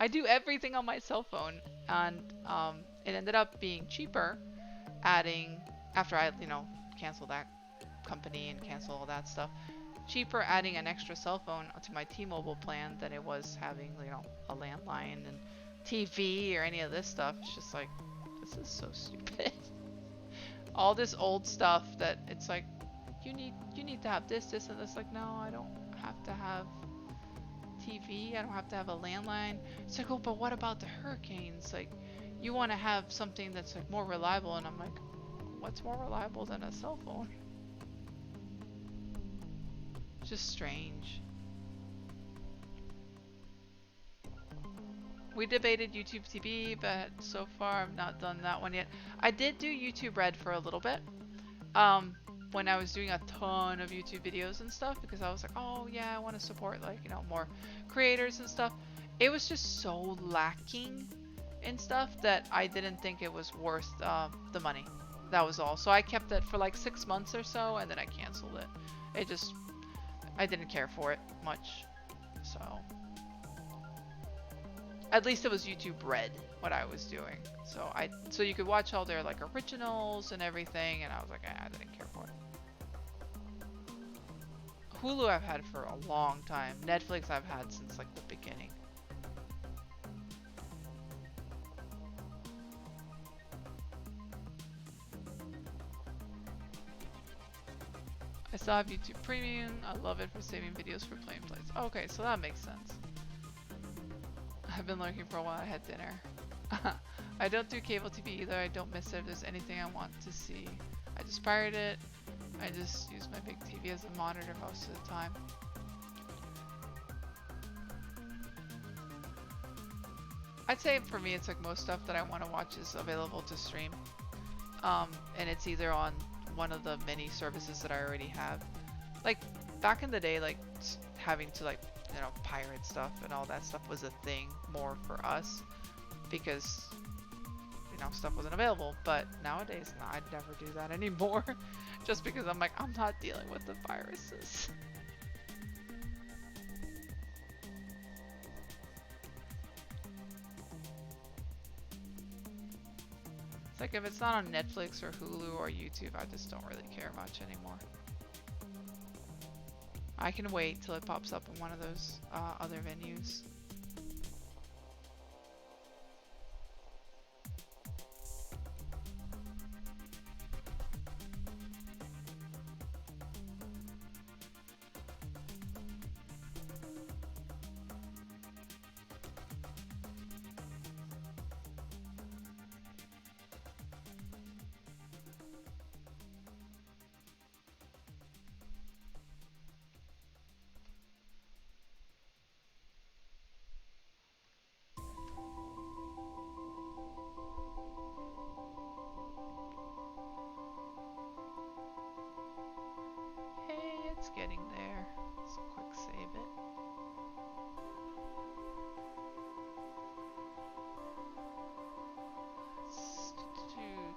I do everything on my cell phone, and it ended up being cheaper adding, after I, you know, cancel that company and cancel all that stuff, cheaper adding an extra cell phone to my T-Mobile plan than it was having, you know, a landline and TV or any of this stuff. It's just like, this is so stupid. All this old stuff that it's like, you need to have this, and this. Like, no, I don't have to have TV. I don't have to have a landline. It's like, oh, but what about the hurricanes? Like, you want to have something that's like more reliable, and I'm like, what's more reliable than a cell phone? Just strange. We debated YouTube TV, but so far I've not done that one yet. I did do YouTube Red for a little bit. When I was doing a ton of YouTube videos and stuff, because I was like, oh yeah, I want to support, like, you know, more creators and stuff. It was just so lacking in stuff that I didn't think it was worth the money. That was all. So I kept it for like 6 months or so, and then I canceled it. I didn't care for it much. So at least it was YouTube Red, what I was doing. So you could watch all their like originals and everything, and I was like, I didn't care for it. Hulu I've had for a long time. Netflix I've had since like the beginning. I still have YouTube Premium. I love it for saving videos for playing plays. Okay, so that makes sense. I've been lurking for a while. I had dinner. I don't do cable TV either. I don't miss it if there's anything I want to see. I just pirate it. I just use my big TV as a monitor most of the time. I'd say for me, it's like most stuff that I want to watch is available to stream. And it's either on one of the many services that I already have. Like back in the day, like having to like, you know, pirate stuff and all that stuff was a thing more for us because, you know, stuff wasn't available. But nowadays, no, I'd never do that anymore just because I'm like, I'm not dealing with the viruses. It's like if it's not on Netflix or Hulu or YouTube, I just don't really care much anymore. I can wait till it pops up in one of those other venues. It's getting there. Let's quick save it. Let's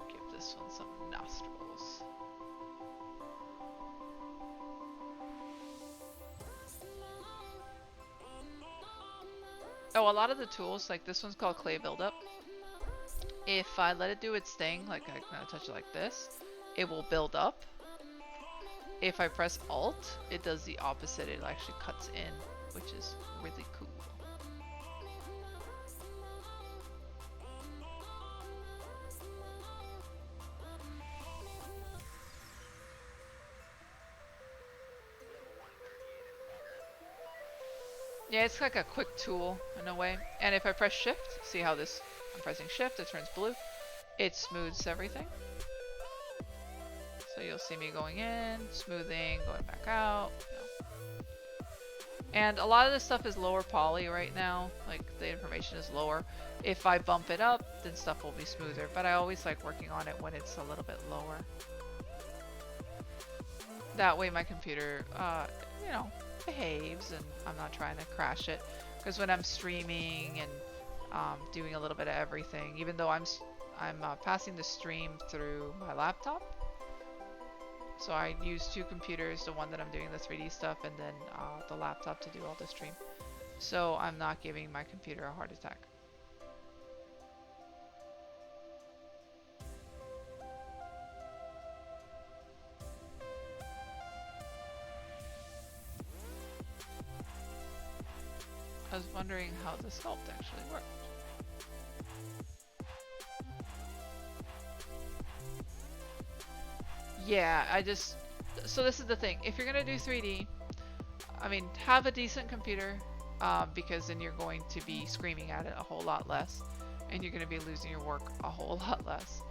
give this one some nostrils. Oh, a lot of the tools, like this one's called Clay Buildup. If I let it do its thing, like I kind of touch it like this, it will build up. If I press Alt, it does the opposite. It actually cuts in, which is really cool. Yeah, it's like a quick tool in a way. And if I press Shift, see how this, I'm pressing Shift, it turns blue. It smooths everything. So you'll see me going in, smoothing, going back out. You know. And a lot of this stuff is lower poly right now. Like the information is lower. If I bump it up, then stuff will be smoother. But I always like working on it when it's a little bit lower. That way my computer, you know, behaves and I'm not trying to crash it. Because when I'm streaming and doing a little bit of everything, even though I'm passing the stream through my laptop. So I use two computers, the one that I'm doing the 3D stuff and then the laptop to do all the stream. So I'm not giving my computer a heart attack. I was wondering how the sculpt actually worked. Yeah, so this is the thing. If you're gonna do 3D, I mean, have a decent computer, because then you're going to be screaming at it a whole lot less, and you're gonna be losing your work a whole lot less.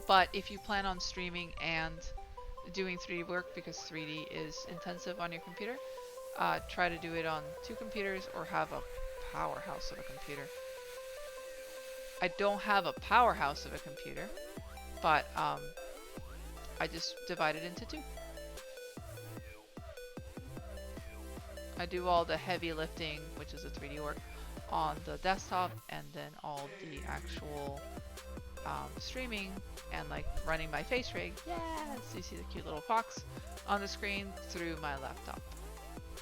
But if you plan on streaming and doing 3D work, because 3D is intensive on your computer, try to do it on two computers or have a powerhouse of a computer. I don't have a powerhouse of a computer, but I just divide it into two. I do all the heavy lifting, which is the 3D work, on the desktop, and then all the actual streaming and like running my face rig. Yes, you see the cute little fox on the screen through my laptop.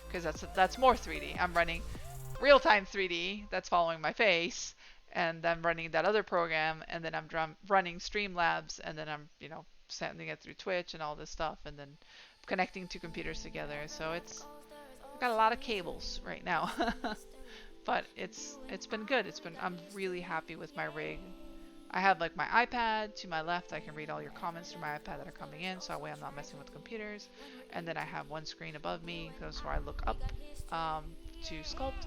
Because that's more 3D. I'm running real-time 3D that's following my face, and I'm running that other program, and then I'm running Streamlabs, and then I'm, you know, sending it through Twitch and all this stuff, and then connecting two computers together. So I've got a lot of cables right now. But it's been good. I'm really happy with my rig. I have like my iPad to my left. I can read all your comments through my iPad that are coming in, so that way I'm not messing with computers. And then I have one screen above me, that's where I look up to sculpt.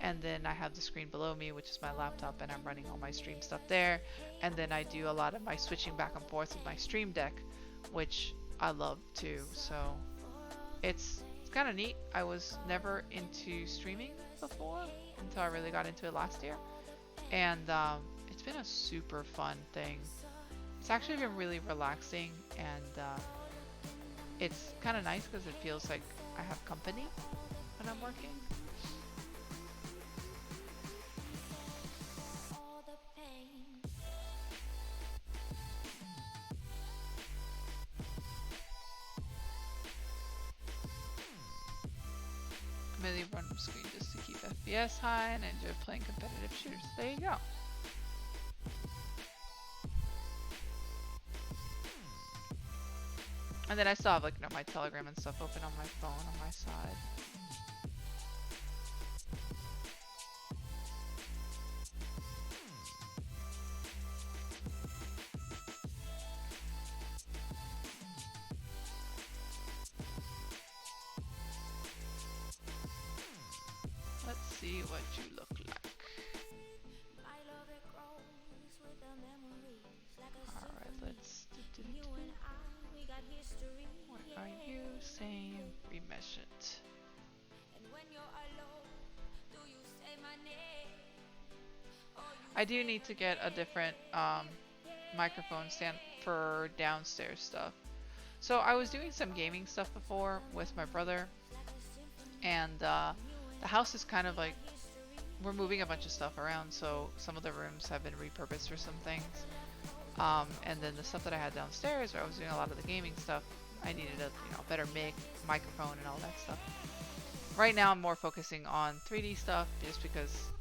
And then I have the screen below me, which is my laptop, and I'm running all my stream stuff there. And then I do a lot of my switching back and forth with my Stream Deck, which I love too. So it's kind of neat. I was never into streaming before until I really got into it last year. And it's been a super fun thing. It's actually been really relaxing, and it's kind of nice because it feels like I have company when I'm working. Mainly run from screen just to keep FPS high and enjoy playing competitive shooters. There you go. And then I still have like my Telegram and stuff open on my phone on my side. Let's see what you look like. Alright, let's what are you saying? Remesh it. I do need to get a different microphone stand for downstairs stuff. So I was doing some gaming stuff before with my brother, and the house is kind of like, we're moving a bunch of stuff around, so some of the rooms have been repurposed for some things. And then the stuff that I had downstairs, where I was doing a lot of the gaming stuff, I needed a better microphone and all that stuff. Right now I'm more focusing on 3D stuff just because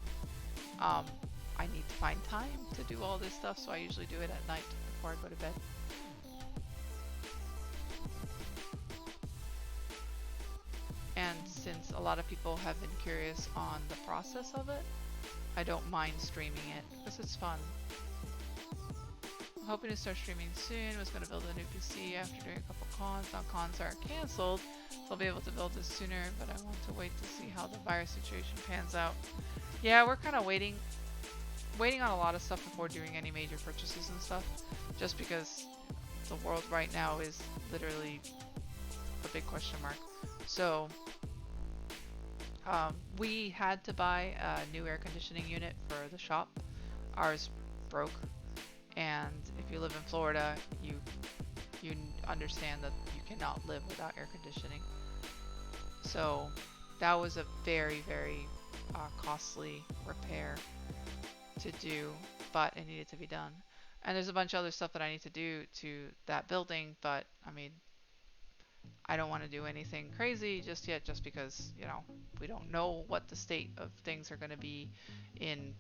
I need to find time to do all this stuff, so I usually do it at night before I go to bed. And since a lot of people have been curious on the process of it, I don't mind streaming it because it's fun. I'm hoping to start streaming soon. Was going to build a new PC after doing a couple cons. Now cons are canceled, so I'll be able to build this sooner, but I want to wait to see how the virus situation pans out. Yeah, we're kind of waiting on a lot of stuff before doing any major purchases and stuff, just because the world right now is literally a big question mark. So we had to buy a new air conditioning unit for the shop. Ours broke, and if you live in Florida, you understand that you cannot live without air conditioning. So that was a very, very costly repair to do, but it needed to be done. And there's a bunch of other stuff that I need to do to that building, but I mean, I don't want to do anything crazy just yet, just because, we don't know what the state of things are going to be in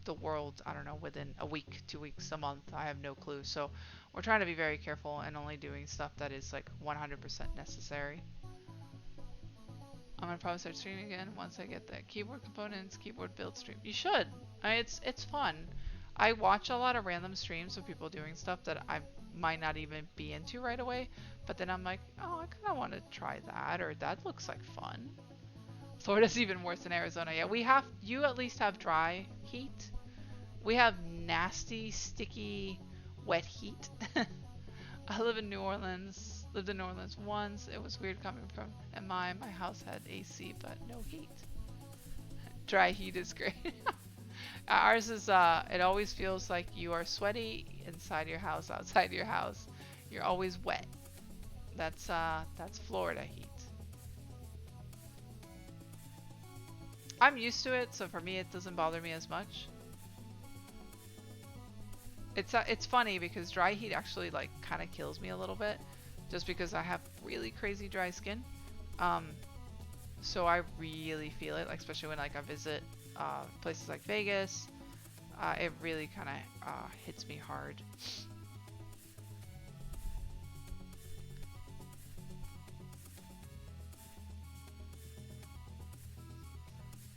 the world, I don't know, within a week, 2 weeks, a month. I have no clue. So we're trying to be very careful and only doing stuff that is like 100% necessary. I'm gonna probably start streaming again once I get the keyboard components, keyboard build stream. You should. It's fun. I watch a lot of random streams of people doing stuff that I might not even be into right away, but then I'm like, oh, I kind of want to try that, or that looks like fun. Florida's even worse than Arizona. Yeah, you at least have dry heat. We have nasty, sticky, wet heat. I lived in New Orleans once. It was weird coming from MI. My house had AC, but no heat. Dry heat is great. Ours is, it always feels like you are sweaty inside your house, outside your house. You're always wet. That's Florida heat. I'm used to it, so for me it doesn't bother me as much. It's funny because dry heat actually like kind of kills me a little bit, just because I have really crazy dry skin. So I really feel it, like especially when like I visit places like Vegas. It really kind of hits me hard.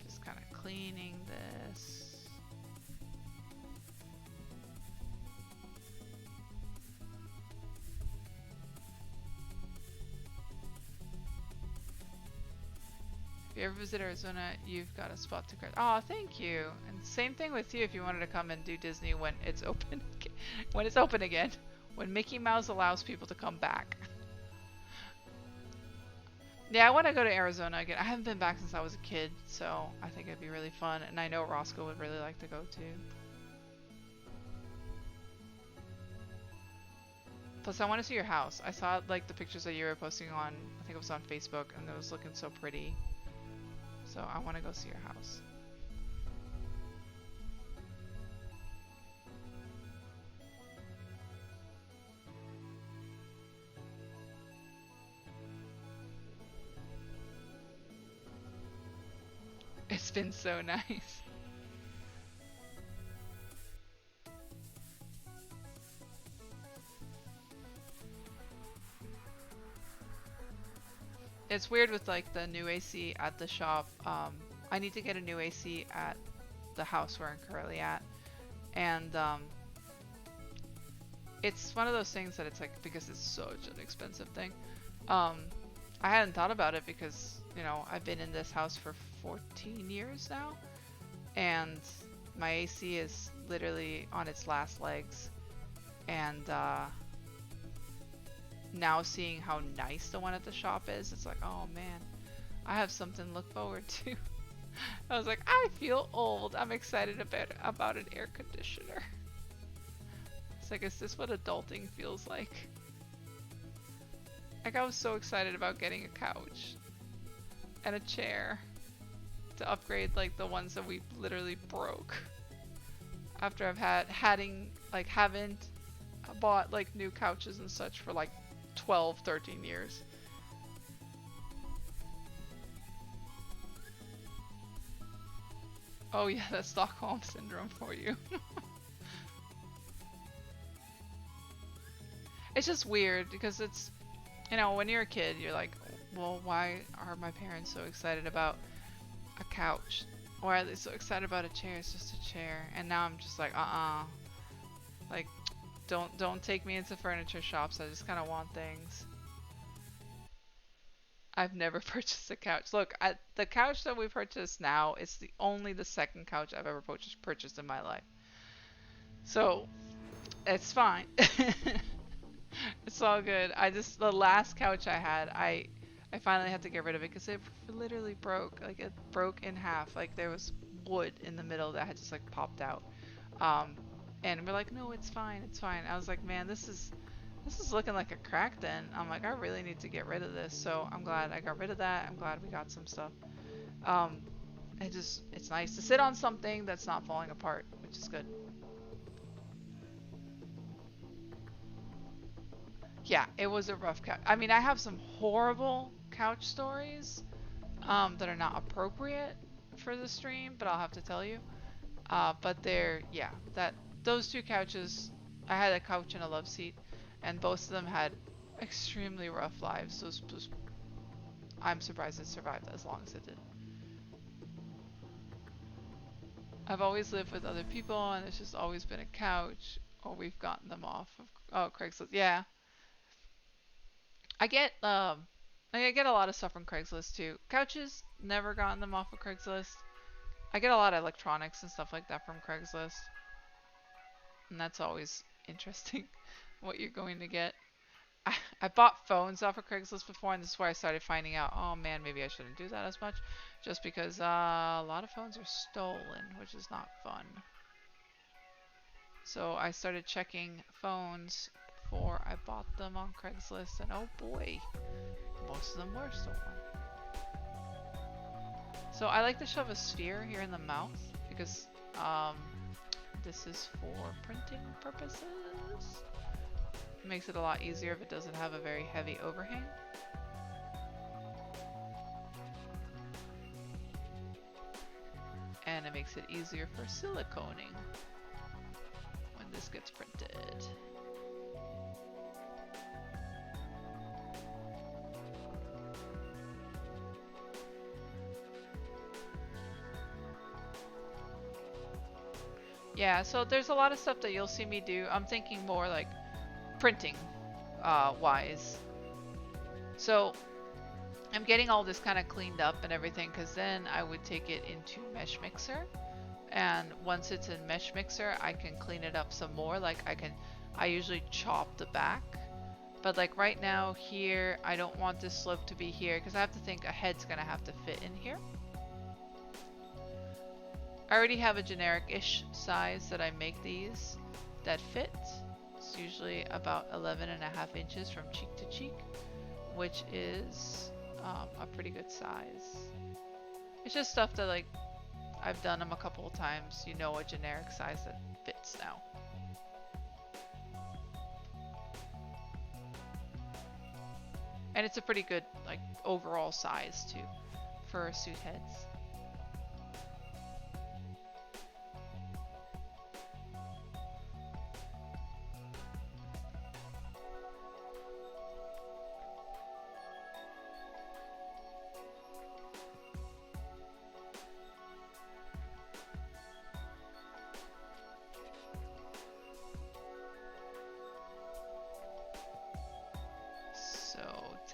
Just kind of cleaning this. If you ever visit Arizona, you've got a spot to crash. Oh, thank you. And same thing with you if you wanted to come and do Disney when it's open. When it's open again. When Mickey Mouse allows people to come back. Yeah, I want to go to Arizona again. I haven't been back since I was a kid, so I think it'd be really fun. And I know Roscoe would really like to go too. Plus, I want to see your house. I saw like the pictures that you were posting on, I think it was on Facebook, and it was looking so pretty. So I want to go see your house. It's been so nice. It's weird with like the new AC at the shop. I need to get a new AC at the house where I'm currently at, and it's one of those things that it's like, because it's such an expensive thing. I hadn't thought about it because, you know, I've been in this house for 14 years now, and my AC is literally on its last legs, and now seeing how nice the one at the shop is, it's like, oh man, I have something to look forward to. I was like, I feel old. I'm excited about an air conditioner. It's like, is this what adulting feels like? Like, I was so excited about getting a couch and a chair to upgrade like the ones that we literally broke. After I've haven't bought like new couches and such for like 12, 13 years. Oh yeah, that's Stockholm Syndrome for you. It's just weird because it's, you know, when you're a kid, you're like, well, why are my parents so excited about a couch? Why are they so excited about a chair? It's just a chair. And now I'm just like, like, don't take me into furniture shops. I just kind of want things. I've never purchased a couch. Look, the couch that we purchased now is only the second couch I've ever purchased in my life. So, it's fine. It's all good. The last couch I had, I finally had to get rid of it because it literally broke. Like, it broke in half. Like, there was wood in the middle that had just like popped out. And we're like, no, it's fine, it's fine. I was like, man, this is looking like a crack then. I'm like, I really need to get rid of this. So I'm glad I got rid of that. I'm glad we got some stuff. It's nice to sit on something that's not falling apart, which is good. Yeah, it was a rough couch. I mean, I have some horrible couch stories that are not appropriate for the stream, but I'll have to tell you. But those two couches, I had a couch and a love seat, and both of them had extremely rough lives. I'm surprised it survived as long as it did. I've always lived with other people, and it's just always been a couch, or we've gotten them off of Craigslist. Yeah, I get a lot of stuff from Craigslist too. Couches, never gotten them off of Craigslist. I get a lot of electronics and stuff like that from Craigslist. And that's always interesting what you're going to get. I bought phones off of Craigslist before, and this is where I started finding out, oh man, maybe I shouldn't do that as much. Just because a lot of phones are stolen, which is not fun. So I started checking phones before I bought them on Craigslist, and oh boy, most of them were stolen. So I like to shove a sphere here in the mouth because this is for printing purposes. It makes it a lot easier if it doesn't have a very heavy overhang. And it makes it easier for siliconing when this gets printed. Yeah, so there's a lot of stuff that you'll see me do. I'm thinking more like printing wise. So I'm getting all this kind of cleaned up and everything, because then I would take it into Mesh Mixer, and once it's in Mesh Mixer I can clean it up some more. Like I usually chop the back, but like right now here I don't want this slope to be here because I have to think a head's gonna have to fit in here. I already have a generic-ish size that I make these that fit, It's usually about 11.5 inches from cheek to cheek, which is a pretty good size. It's just stuff that, like, I've done them a couple of times. You know a generic size that fits now. And it's a pretty good, like, overall size too for suit heads.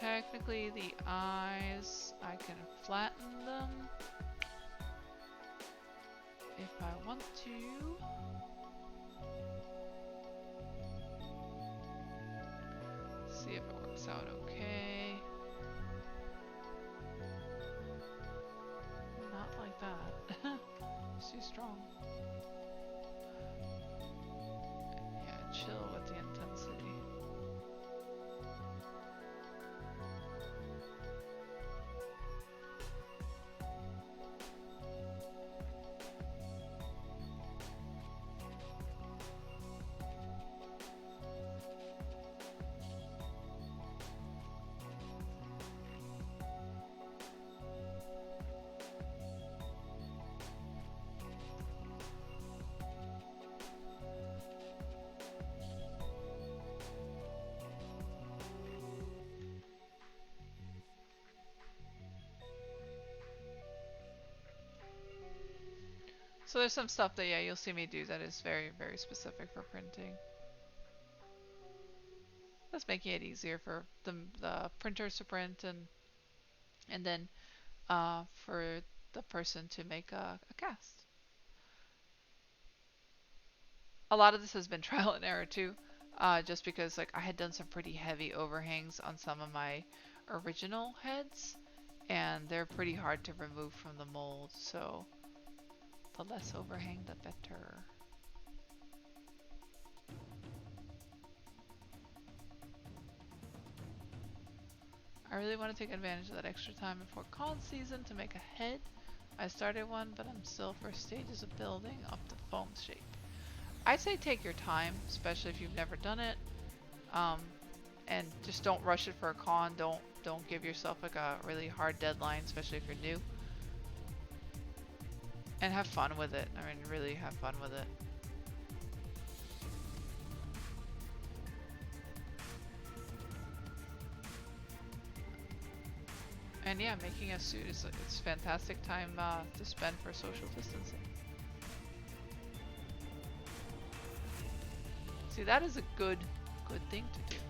Technically the eyes, I can flatten them if I want to. See if it works out okay. Not like that. It's too strong. Yeah, chill with the intensity. So there's some stuff that, yeah, you'll see me do that is very, very specific for printing. That's making it easier for the printers to print and then for the person to make a cast. A lot of this has been trial and error too, just because like I had done some pretty heavy overhangs on some of my original heads, and they're pretty hard to remove from the mold, so the less overhang, the better. I really want to take advantage of that extra time before con season to make a head. I started one, but I'm still first stages of building up the foam shape. I'd say take your time, especially if you've never done it, and just don't rush it for a con. Don't give yourself like a really hard deadline, especially if you're new. And have fun with it. I mean, really have fun with it. And yeah, making a suit is it's fantastic time to spend for social distancing. See, that is a good thing to do.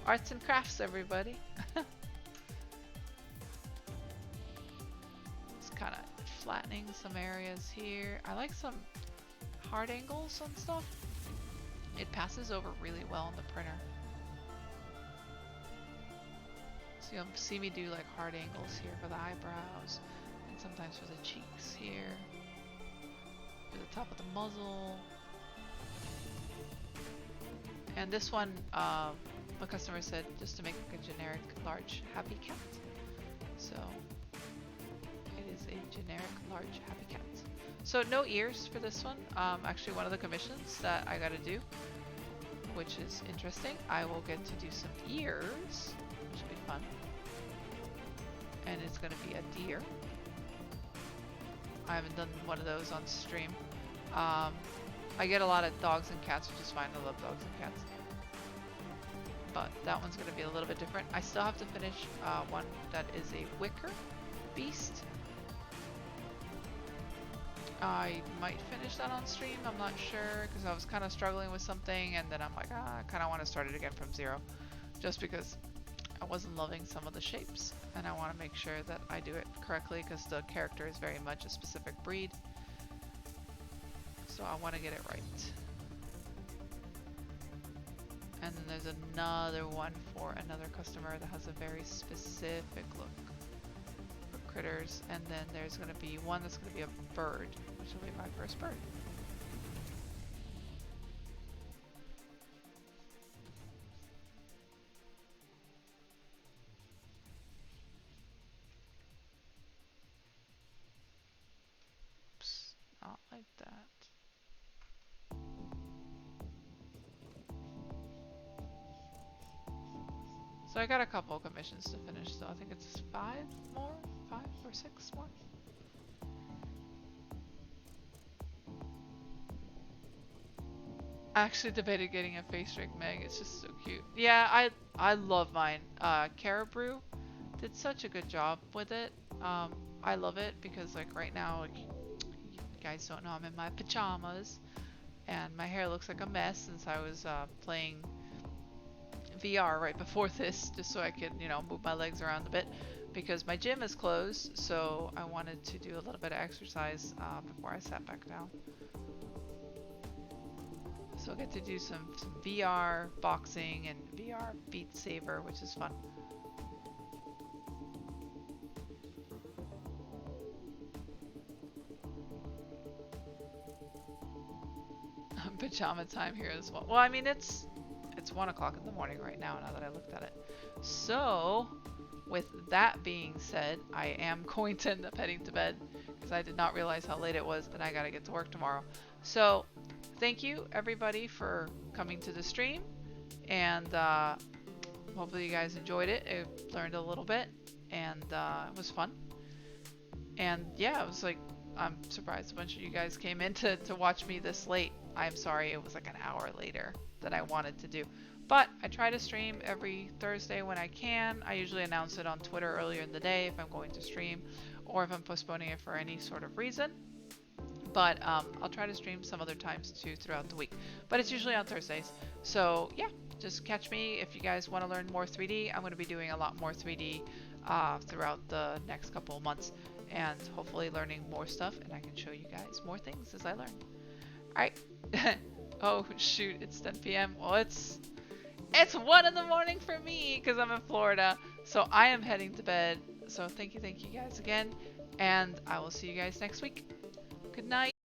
Arts and crafts, everybody. Just kind of flattening some areas here. I like some hard angles on stuff. It passes over really well on the printer. So you'll see me do like hard angles here for the eyebrows, and sometimes for the cheeks here, for the top of the muzzle. And this one, the customer said just to make like a generic large happy cat. So it is a generic large happy cat. So no ears for this one. Actually one of the commissions that I gotta do, which is interesting. I will get to do some ears, which will be fun. And it's gonna be a deer. I haven't done one of those on stream. I get a lot of dogs and cats, which is fine. I love dogs and cats. But that one's going to be a little bit different. I still have to finish one that is a wicker beast. I might finish that on stream. I'm not sure because I was kind of struggling with something, and then I'm like, I kind of want to start it again from zero, just because I wasn't loving some of the shapes, and I want to make sure that I do it correctly because the character is very much a specific breed. So I want to get it right. And then there's another one for another customer that has a very specific look for critters. And then there's going to be one that's going to be a bird, which will be my first bird. that. So I got a couple commissions to finish, so I think it's 5 or 6 more. I actually debated getting a face rig Meg. It's just so cute. Yeah, I love mine. Caribou did such a good job with it. I love it because like right now, like, you guys don't know I'm in my pajamas and my hair looks like a mess since I was playing VR right before this, just so I could, you know, move my legs around a bit because my gym is closed. So I wanted to do a little bit of exercise before I sat back down. So I'll get to do some VR boxing and VR Beat Saber, which is fun. Pajama time here as well. Well, I mean, it's 1 o'clock in the morning right now that I looked at it. So with that being said, I am going to end up heading to bed because I did not realize how late it was and I gotta get to work tomorrow. So thank you everybody for coming to the stream, and hopefully you guys enjoyed it. I learned a little bit and it was fun. And yeah, it was like, I'm surprised a bunch of you guys came in to watch me this late. I'm sorry it was like an hour later than I wanted to do. But I try to stream every Thursday when I can. I usually announce it on Twitter earlier in the day if I'm going to stream or if I'm postponing it for any sort of reason. But I'll try to stream some other times too throughout the week. But it's usually on Thursdays. So yeah, just catch me if you guys want to learn more 3D. I'm going to be doing a lot more 3D throughout the next couple of months. And hopefully learning more stuff. And I can show you guys more things as I learn. Alright. Oh shoot, it's 10 p.m. Well, it's 1 in the morning for me because I'm in Florida. So I am heading to bed. So thank you guys again. And I will see you guys next week. Good night.